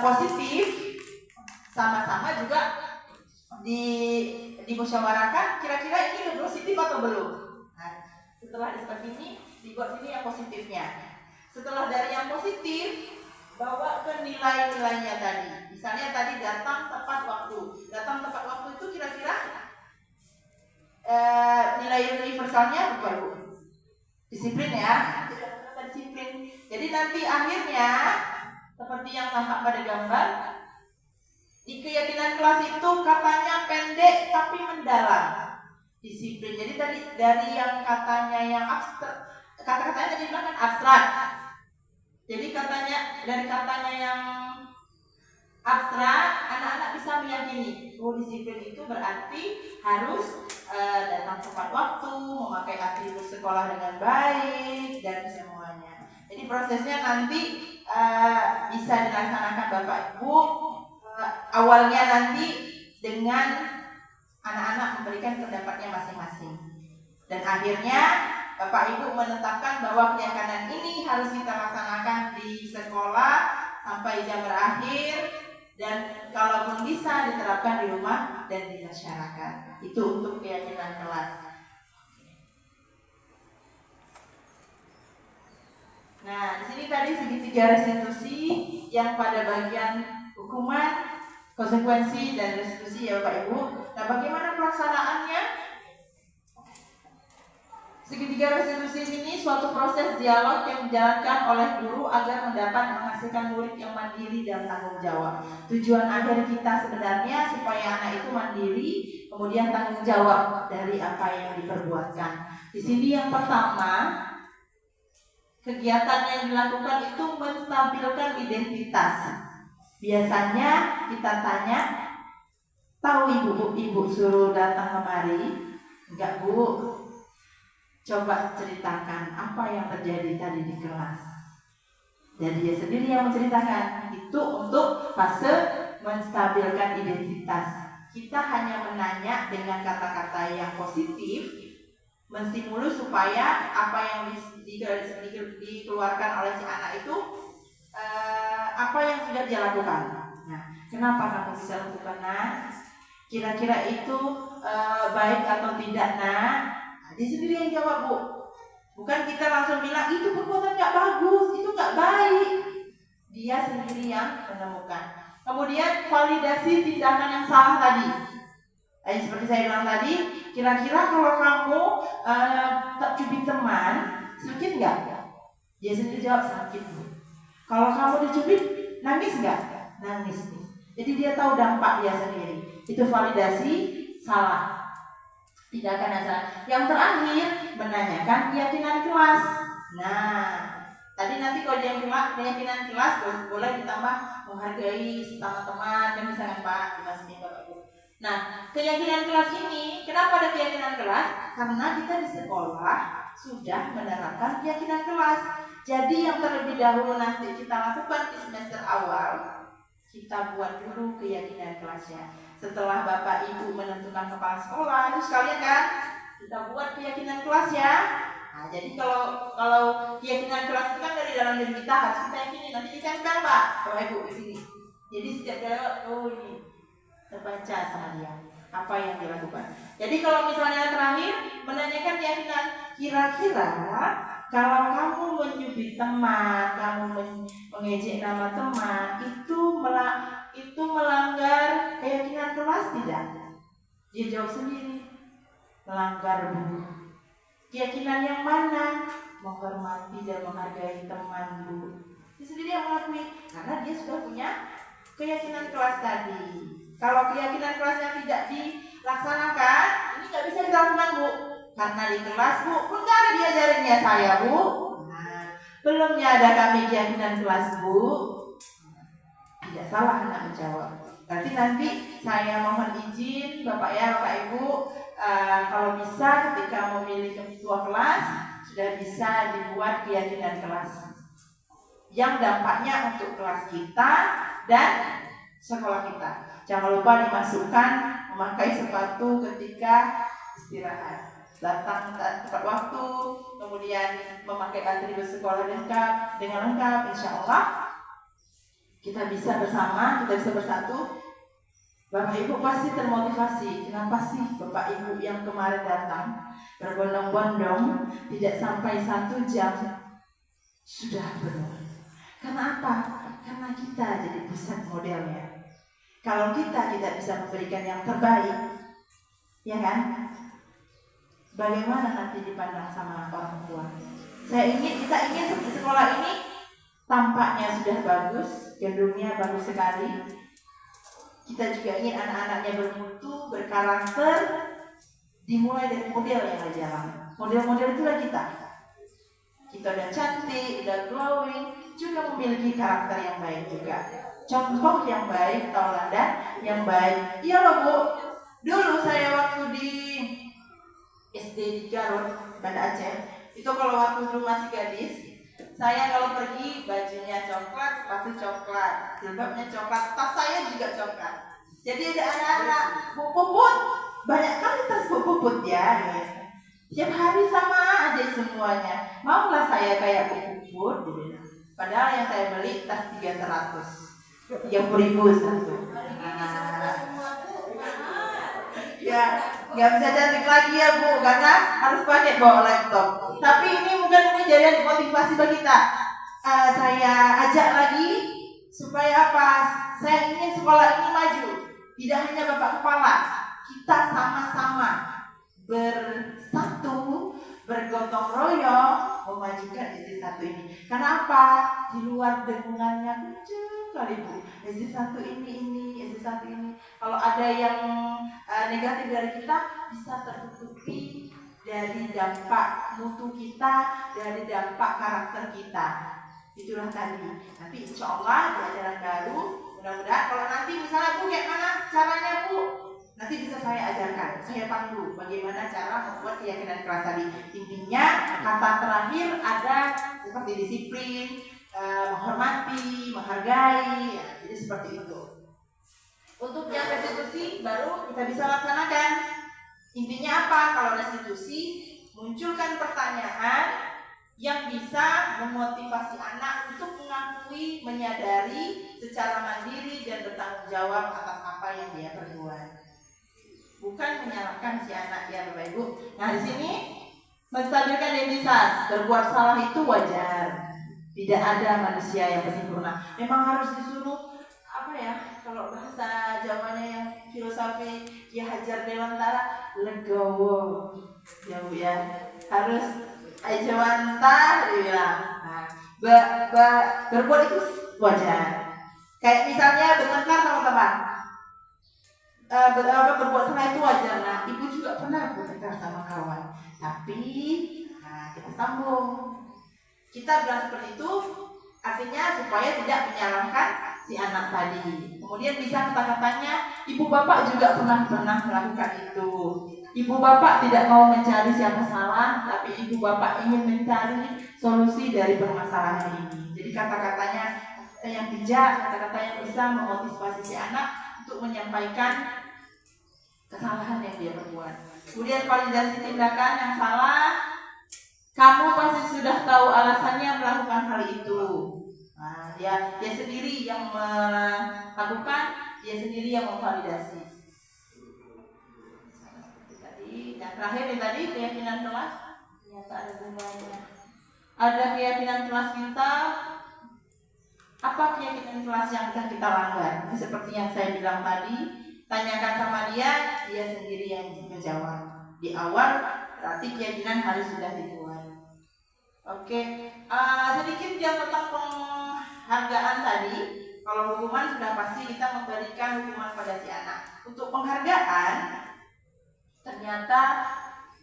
positif, sama-sama juga dimusyawarahkan. Kira-kira ini udah positif atau belum? Nah, setelah seperti ini, dibuat sini yang positifnya. Setelah dari yang positif, bawa ke nilai-nilainya tadi. Misalnya tadi datang tepat waktu. Datang tepat waktu itu kira-kira nilai universalnya apa Bu? Disiplin ya. Disiplin. Jadi nanti akhirnya seperti yang tampak pada gambar, di keyakinan kelas itu katanya pendek tapi mendalam. disiplin. Jadi tadi dari yang katanya yang abstrak, kata-katanya tadi bilang kan abstrak. Jadi dari katanya yang abstrak, anak-anak bisa meyakini bahwa disiplin itu berarti harus datang tepat waktu, memakai atribut sekolah dengan baik dan semuanya. Jadi prosesnya nanti bisa dilaksanakan Bapak Ibu awalnya nanti dengan anak-anak memberikan pendapatnya masing-masing, dan akhirnya Bapak Ibu menetapkan bahwa keyakinan ini harus kita laksanakan di sekolah sampai jam berakhir, dan kalaupun bisa diterapkan di rumah dan di masyarakat. Itu untuk keyakinan kelas. Nah, di sini tadi segitiga restitusi yang pada bagian hukuman, konsekuensi dan restitusi ya Bapak Ibu. Nah, bagaimana pelaksanaannya? Segitiga restitusi ini suatu proses dialog yang dijalankan oleh guru agar menghasilkan murid yang mandiri dan tanggung jawab. Tujuan akhir kita sebenarnya supaya anak itu mandiri, kemudian tanggung jawab dari apa yang diperbuatkan. Di sini yang pertama, kegiatan yang dilakukan itu menstabilkan identitas. Biasanya kita tanya, tahu ibu suruh datang kemari? Enggak Bu. Coba ceritakan apa yang terjadi tadi di kelas. Jadi dia sendiri yang menceritakan. Itu untuk fase menstabilkan identitas. Kita hanya menanya dengan kata-kata yang positif, menstimulus supaya apa yang dikeluarkan oleh si anak itu apa yang sudah dia lakukan. Nah, kenapa kamu bisa lakukan, Nak? Kira-kira itu baik atau tidak, Nak? Dia sendiri yang jawab, Bu. Bukan kita langsung bilang itu perbuatan nggak bagus, itu nggak baik. Dia sendiri yang menemukan. Kemudian validasi tindakan yang salah tadi. Seperti saya bilang tadi, kira-kira kalau kamu tak cubit teman, sakit nggak? Dia sendiri jawab sakit, Bu. Kalau kamu dicubit, nangis nggak? Nangis. Jadi dia tahu dampak dia sendiri. Itu validasi salah. Tindakan yang salah. Yang terakhir, menanyakan keyakinan kelas. Nah, tadi nanti kalau dia keyakinan kelas boleh ditambah menghargai sesama teman dan misalkan Pak di masjid Bapak Ibu. Nah, keyakinan kelas ini, kenapa ada keyakinan kelas? Karena kita di sekolah sudah menerapkan keyakinan kelas. Jadi yang terlebih dahulu nanti kita lakukan di semester awal, kita buat dulu keyakinan kelasnya. Setelah Bapak Ibu menentukan kepala sekolah, itu sekalian kan kita buat keyakinan kelas ya. Nah, jadi kalau keyakinan kelas itu kan dari dalam diri kita harus kita yakini. Nanti ditempel Pak, Bapak Ibu di sini. Jadi setiap dialog, ini terbaca sama dia apa yang dilakukan. Jadi kalau misalnya terakhir menanyakan keyakinan, kira-kira kalau kamu menyubit teman, kamu mengejek nama teman, itu melanggar keyakinan kelas tidak? Dia jawab sendiri, melanggar, Bu. Keyakinan yang mana? Menghormati dan menghargai teman, Bu. Dia sendiri yang mengakui, karena dia sudah punya keyakinan kelas tadi. Kalau keyakinan kelasnya tidak dilaksanakan, ini nggak bisa dilakukan, Bu. Karena di kelas, Bu, pun nggak ada diajarinnya saya, Bu. Nah, belumnya ada kami keyakinan kelas, Bu. Tidak salah anak menjawab. Nanti saya mohon izin Bapak ya, Bapak Ibu, kalau bisa ketika memilih ketua kelas sudah bisa dibuat keyakinan kelas yang dampaknya untuk kelas kita dan sekolah kita. Jangan lupa dimasukkan memakai sepatu ketika istirahat, datang tepat waktu, kemudian memakai atribut sekolah lengkap dengan lengkap. Insya Allah kita bisa bersama, kita bisa bersatu. Bapak Ibu pasti termotivasi. Kenapa sih Bapak Ibu yang kemarin datang berbondong-bondong tidak sampai 1 jam sudah penuh? Karena apa? Karena kita jadi pusat modelnya. Kalau kita tidak bisa memberikan yang terbaik, ya kan? Bagaimana nanti dipandang sama orang tua? Kita ingin sekolah ini tampaknya sudah bagus, gedungnya bagus sekali. Kita juga ingin anak-anaknya bermutu, berkarakter, Dimulai dari model yang ada jalan. Model-model itulah kita. Kita udah cantik, udah glowing, juga memiliki karakter yang baik juga. Contoh yang baik, tauladan yang baik. Iya loh Bu, dulu saya waktu di SD di Garut, Banda Aceh, itu kalau waktu dulu masih gadis, saya kalau pergi bajunya coklat, sepatu coklat, jilbabnya coklat, tas saya juga coklat. Jadi ada anak-anak Bu Puput, banyak kali tas Bu Puput ya. Tiap hari sama aja semuanya. Maulah saya kayak Bu Puput, gitu. Padahal yang saya beli tas 300, 30.000 satu. Ya, nggak bisa cantik lagi ya Bu, karena harus pakai bawa laptop. Tapi ini mungkin jadi motivasi bagi kita. Saya ajak lagi supaya apa? Saya ingin sekolah ini maju. Tidak hanya Bapak Kepala, kita sama-sama bersatu, bergotong royong memajukan SD1 ini. Karena apa? Di luar dengungannya kecil kali Bu. SD1 ini, SD1 ini. Kalau ada yang negatif dari kita, bisa tertutupi dari dampak mutu kita, dari dampak karakter kita. Itulah tadi. Nanti insya Allah di ajaran baru, mudah-mudahan kalau nanti misalnya Bu kayak mana caranya Bu, nanti bisa saya ajarkan, saya pandu bagaimana cara membuat keyakinan keras tadi. Intinya kata terakhir ada seperti disiplin, menghormati, menghargai, ya, jadi seperti itu. Untuk yang restitusi baru kita bisa laksanakan. Intinya apa? Kalau restitusi, munculkan pertanyaan yang bisa memotivasi anak untuk mengakui, menyadari secara mandiri dan bertanggung jawab atas apa yang dia perbuat. Bukan menyalahkan si anak ya Bapak Ibu. Nah di sini menstabilkan identitas. Berbuat salah itu wajar. Tidak ada manusia yang sempurna. Memang harus disuruh apa ya? Kalau bahasa Jawanya yang filosofi ya hajar dewantara legowo ya Bu ya. Harus ajawanta dibilang. Nah, berbuat itu wajar. Kayak misalnya bertengkar sama teman. Berbuat salah itu wajar. Nah, ibu juga pernah bertengkar sama kawan. Tapi, kita sambung. Kita bilang seperti itu, artinya supaya tidak menyalahkan si anak tadi. Kemudian bisa kata-katanya, ibu bapak juga pernah melakukan itu. Ibu bapak tidak mau mencari siapa salah, tapi ibu bapak ingin mencari solusi dari permasalahan ini. Jadi kata-katanya yang bijak, kata-kata yang bisa memotivasi si anak untuk menyampaikan kesalahan yang dia perbuat. Kemudian validasi tindakan yang salah, kamu pasti sudah tahu alasannya melakukan hal itu. Nah, dia sendiri yang melakukan, dia sendiri yang memvalidasi. Dan terakhir tadi keyakinan kelas, ternyata ada bunganya. Ada keyakinan kelas kita. Apa keyakinan kelas yang sudah kita langgar? Seperti yang saya bilang tadi, tanyakan sama dia sendiri yang menjawab. Di awal berarti keyakinan harus sudah dibuat. Oke, sedikit yang tentang penghargaan tadi. Kalau hukuman sudah pasti kita memberikan hukuman pada si anak. Untuk penghargaan, ternyata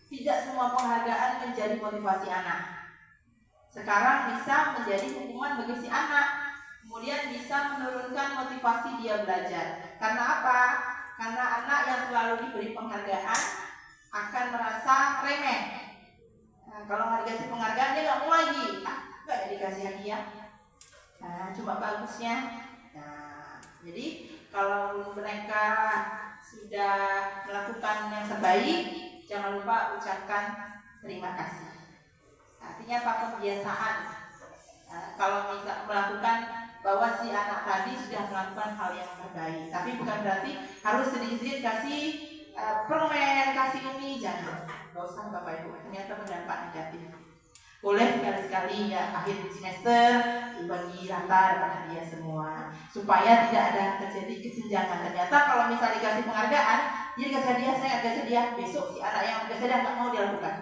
tidak semua penghargaan menjadi motivasi anak. Sekarang bisa menjadi hukuman bagi si anak. Kemudian bisa menurunkan motivasi dia belajar. Karena apa? Karena anak yang selalu diberi penghargaan akan merasa remeh. Nah, kalau nggak dikasih penghargaan dia nggak mau lagi. Nggak dikasih hadiah. Nah, cuma bagusnya. Nah, jadi kalau mereka sudah melakukan yang terbaik, jangan lupa ucapkan terima kasih. Artinya apa? Kebiasaan. Kalau bisa melakukan bahwa si anak tadi sudah melakukan hal yang terbaik, tapi bukan berarti harus sedikit-sedikit kasih permen, kasih ini, jangan. Gak usah Bapak Ibu, ternyata berdampak negatif. Boleh sekali-sekali ya akhir semester dibagi rata dengan hadiah semua, supaya tidak ada terjadi kesenjangan. Ternyata kalau misalnya dikasih penghargaan, dia dikasih hadiah, saya nggak kasih hadiah, besok si anak yang dikasih hadiah nggak mau dilakukan.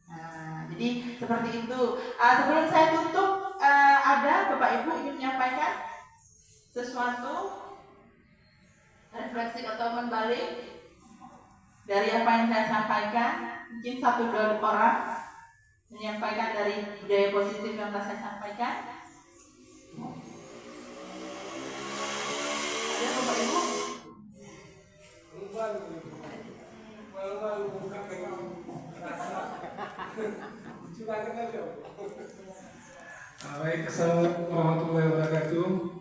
Nah, jadi seperti itu. Sebelum saya tutup, ada Bapak Ibu ingin menyampaikan sesuatu, refleksi atau membalik? dari apa yang saya sampaikan, mungkin 1-2 orang menyampaikan dari budaya positif yang telah saya sampaikan. Ada Bapak Ibu? Baik, assalamualaikum warahmatullahi wabarakatuh.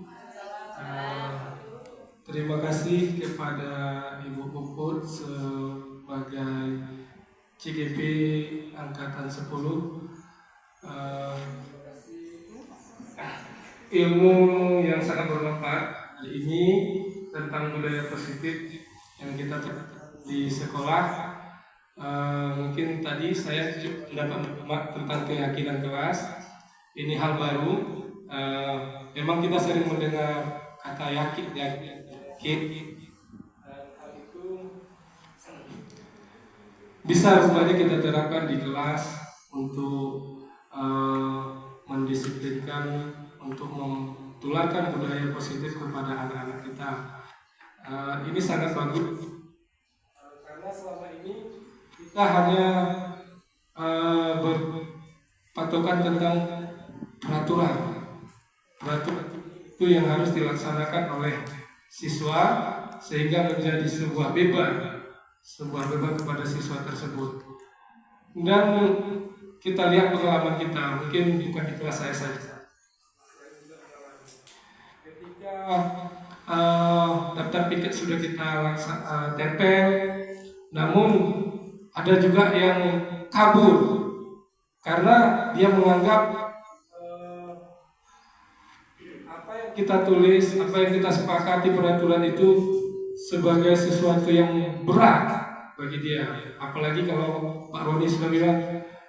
Terima kasih kepada Ibu Puput sebagai CGP Angkatan 10. Ilmu yang sangat bermanfaat hari ini tentang budaya positif yang kita di sekolah. Mungkin tadi saya mendapat tentang keyakinan kelas. Ini hal baru. Memang kita sering mendengar kata yakin. Hal itu bisa rupanya kita terapkan di kelas untuk mendisiplinkan, untuk menularkan budaya positif kepada anak-anak kita. Ini sangat bagus karena selama ini kita hanya berpatokan tentang peraturan itu yang harus dilaksanakan oleh siswa sehingga menjadi sebuah beban kepada siswa tersebut. Dan kita lihat pengalaman kita, mungkin bukan di kelas saya saja. Ketika daftar piket sudah kita tempel, namun ada juga yang kabur karena dia menganggap apa yang kita tulis, apa yang kita sepakati peraturan itu sebagai sesuatu yang berat bagi dia. Apalagi kalau Pak Roni sudah bilang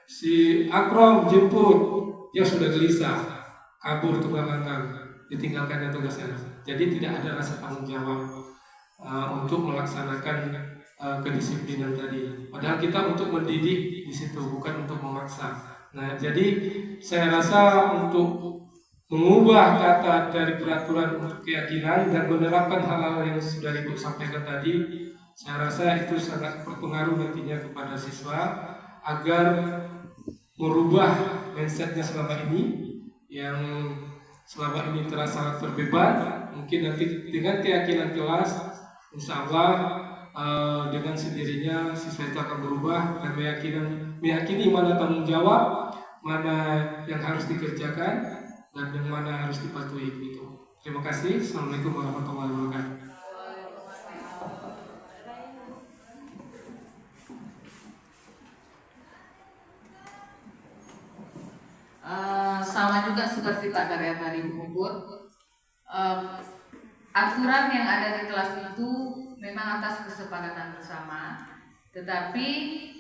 si Akrom jemput, dia sudah gelisah, kabur tunggang-langgang, ditinggalkannya tugasnya. Jadi tidak ada rasa tanggung jawab untuk melaksanakan kedisiplinan tadi. Padahal kita untuk mendidik di situ, bukan untuk memaksa. Nah, jadi saya rasa untuk mengubah kata dari peraturan untuk keyakinan dan menerapkan hal-hal yang sudah Ibu sampaikan tadi, saya rasa itu sangat berpengaruh nantinya kepada siswa agar merubah mindsetnya selama ini yang selama ini terasa terbeban. Mungkin nanti dengan keyakinan kelas, insya Allah dengan sendirinya siswa itu akan berubah dan meyakini mana tanggung jawab, mana yang harus dikerjakan, dan yang mana harus dipatuhi gitu. Terima kasih. Assalamualaikum warahmatullahi wabarakatuh. Sama juga seperti Pak Karya tadi menyebut, aturan yang ada di kelas itu memang atas kesepakatan bersama, tetapi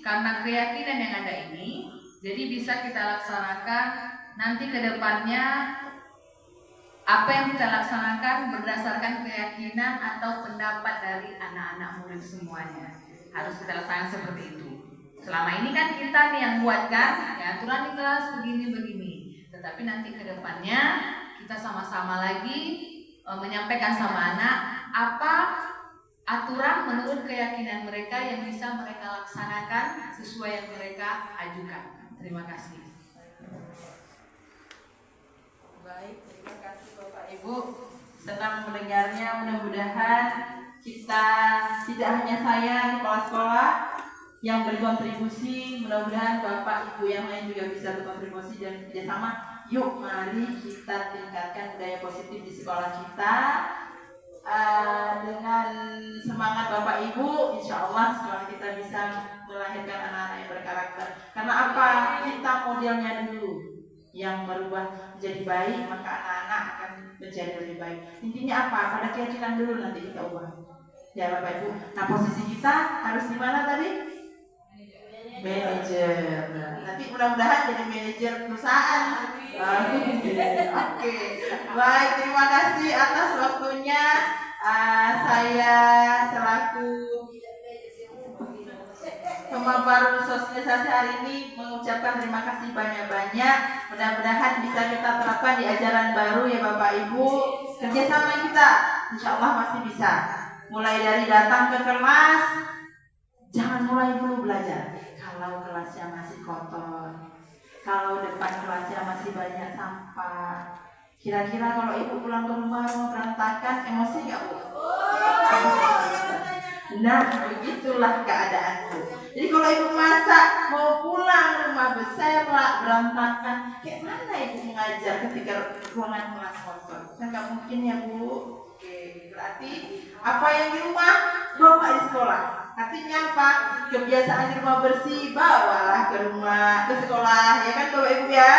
karena keyakinan yang ada ini, jadi bisa kita laksanakan nanti ke depannya. Apa yang kita laksanakan berdasarkan keyakinan atau pendapat dari anak-anak murid semuanya. Harus kita laksanakan seperti itu. Selama ini kan kita nih yang buatkan, ya aturan di kelas begini-begini. Tetapi nanti ke depannya kita sama-sama lagi menyampaikan sama anak apa aturan menurut keyakinan mereka yang bisa mereka laksanakan sesuai yang mereka ajukan. Terima kasih. Baik, terima kasih Bapak Ibu. Senang mendengarnya. Mudah-mudahan kita tidak hanya saya kepala sekolah yang berkontribusi, mudah-mudahan Bapak Ibu yang lain juga bisa berkontribusi dan kerjasama. Yuk, mari kita tingkatkan budaya positif di sekolah kita. Dengan semangat Bapak Ibu, insya Allah sekolah kita bisa melahirkan anak-anak yang berkarakter. Karena apa? Kita modelnya dulu yang berubah menjadi baik, maka anak-anak akan menjadi lebih baik. Intinya apa? Pada keyakinan dulu nanti kita ubah. Ya Bapak Ibu. Nah, posisi kita harus di mana tadi? Manajer. Nanti mudah-mudahan jadi manajer perusahaan. Oke. Baik, terima kasih atas waktunya. Saya selaku pemaparan sosialisasi hari ini mengucapkan terima kasih banyak-banyak. Mudah-mudahan bisa kita terapkan di ajaran baru ya Bapak Ibu. Kerjasama kita insya Allah pasti bisa. Mulai dari datang ke kelas, Jangan mulai dulu belajar kalau kelasnya masih kotor, kalau depan kelasnya masih banyak sampah. Kira-kira kalau ibu pulang ke rumah mau berantakan, emosi nggak bu? Nah, begitulah keadaanku. Jadi kalau ibu masak mau pulang rumah berserak, berantakan, kayak mana ibu mengajar ketika ruangan kelas kotor? Kan nggak mungkin ya bu. Oke, berarti apa yang di rumah bawa di sekolah. Artinya apa? Kebiasaan di rumah bersih bawalah ke sekolah, ya kan bapak ibu ya?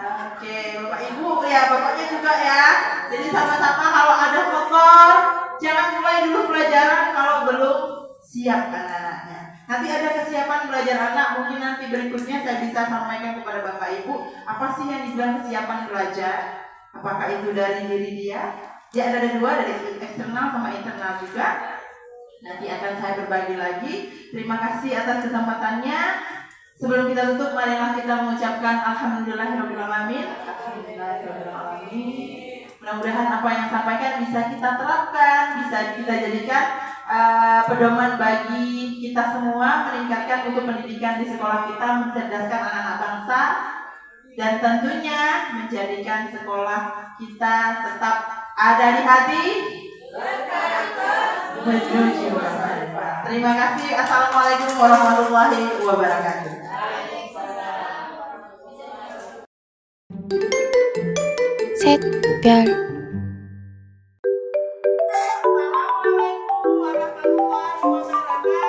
Oke, bapak ibu ya, bapaknya juga ya. Jadi sama-sama kalau ada kotor, jangan mulai dulu pelajaran kalau belum siap anak-anaknya. Nanti ada kesiapan belajar anak, mungkin nanti berikutnya saya bisa sampaikan kepada bapak ibu apa sih yang dibilang kesiapan belajar. Apakah itu dari diri dia? Dia ada dua, dari eksternal sama internal juga. Nanti akan saya berbagi lagi. Terima kasih atas kesempatannya. Sebelum kita tutup, marilah kita mengucapkan Alhamdulillahirrahmanirrahim. Alhamdulillahirrahmanirrahim. Mudah-mudahan apa yang sampaikan bisa kita terapkan, bisa kita jadikan pedoman bagi kita semua, meningkatkan mutu pendidikan di sekolah kita, mencerdaskan anak-anak bangsa, dan tentunya menjadikan sekolah kita tetap ada di hati. Terima kasih. Assalamualaikum warahmatullahi wabarakatuh. 셋, 별. Assalamualaikum warahmatullahi wabarakatuh.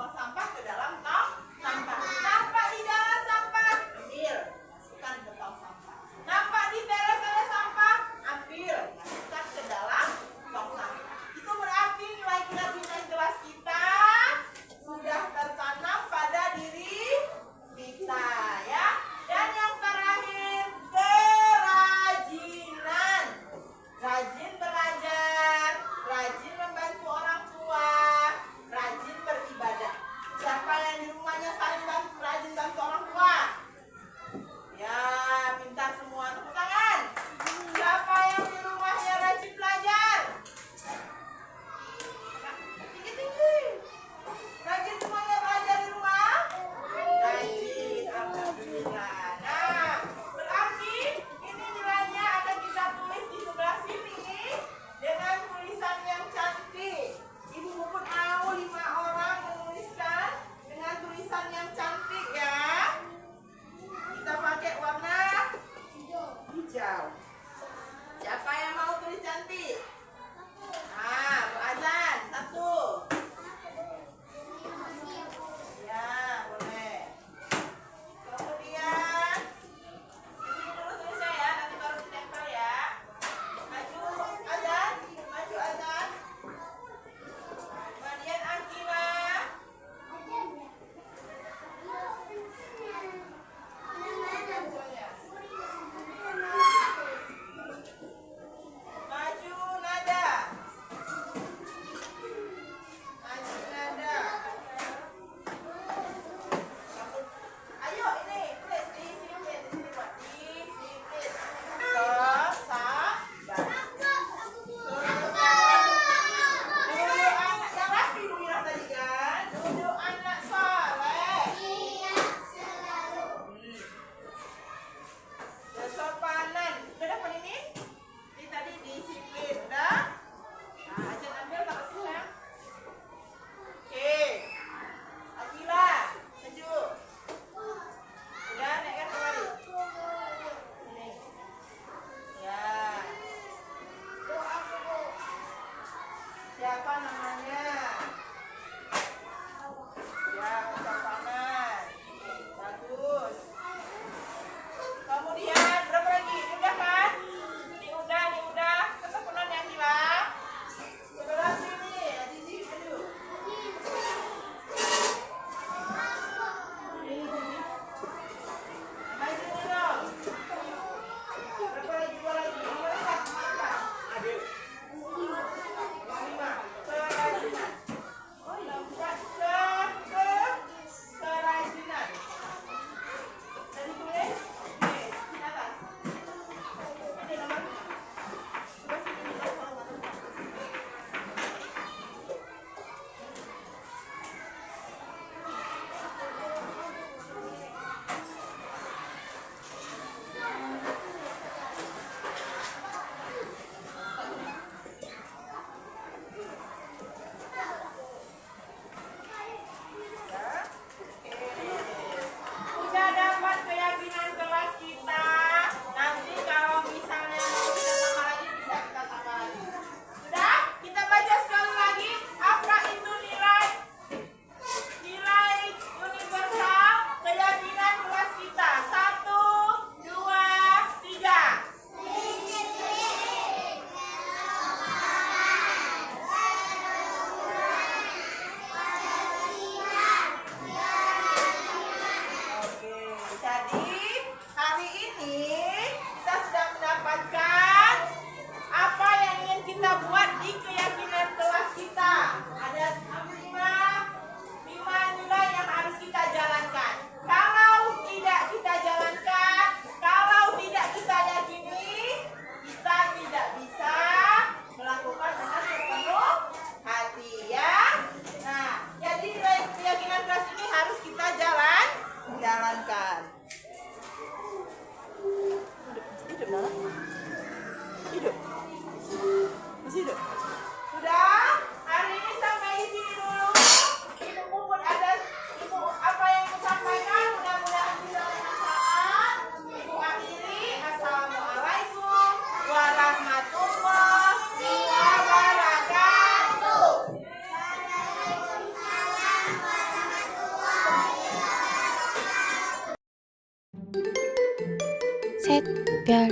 buang sampah ke dalam tong sampah. Nampak di dalam sampah, ambil, masukkan ke tong sampah. Nampak di teras ada sampah, ambil, masukkan ke dalam tong sampah. Itu berarti nilai nilai kelas kita sudah tertanam pada diri kita, ya. Dan yang terakhir, kerajinan. Rajin belajar, rajin membantu orang tua, rajin beribadah. 셋별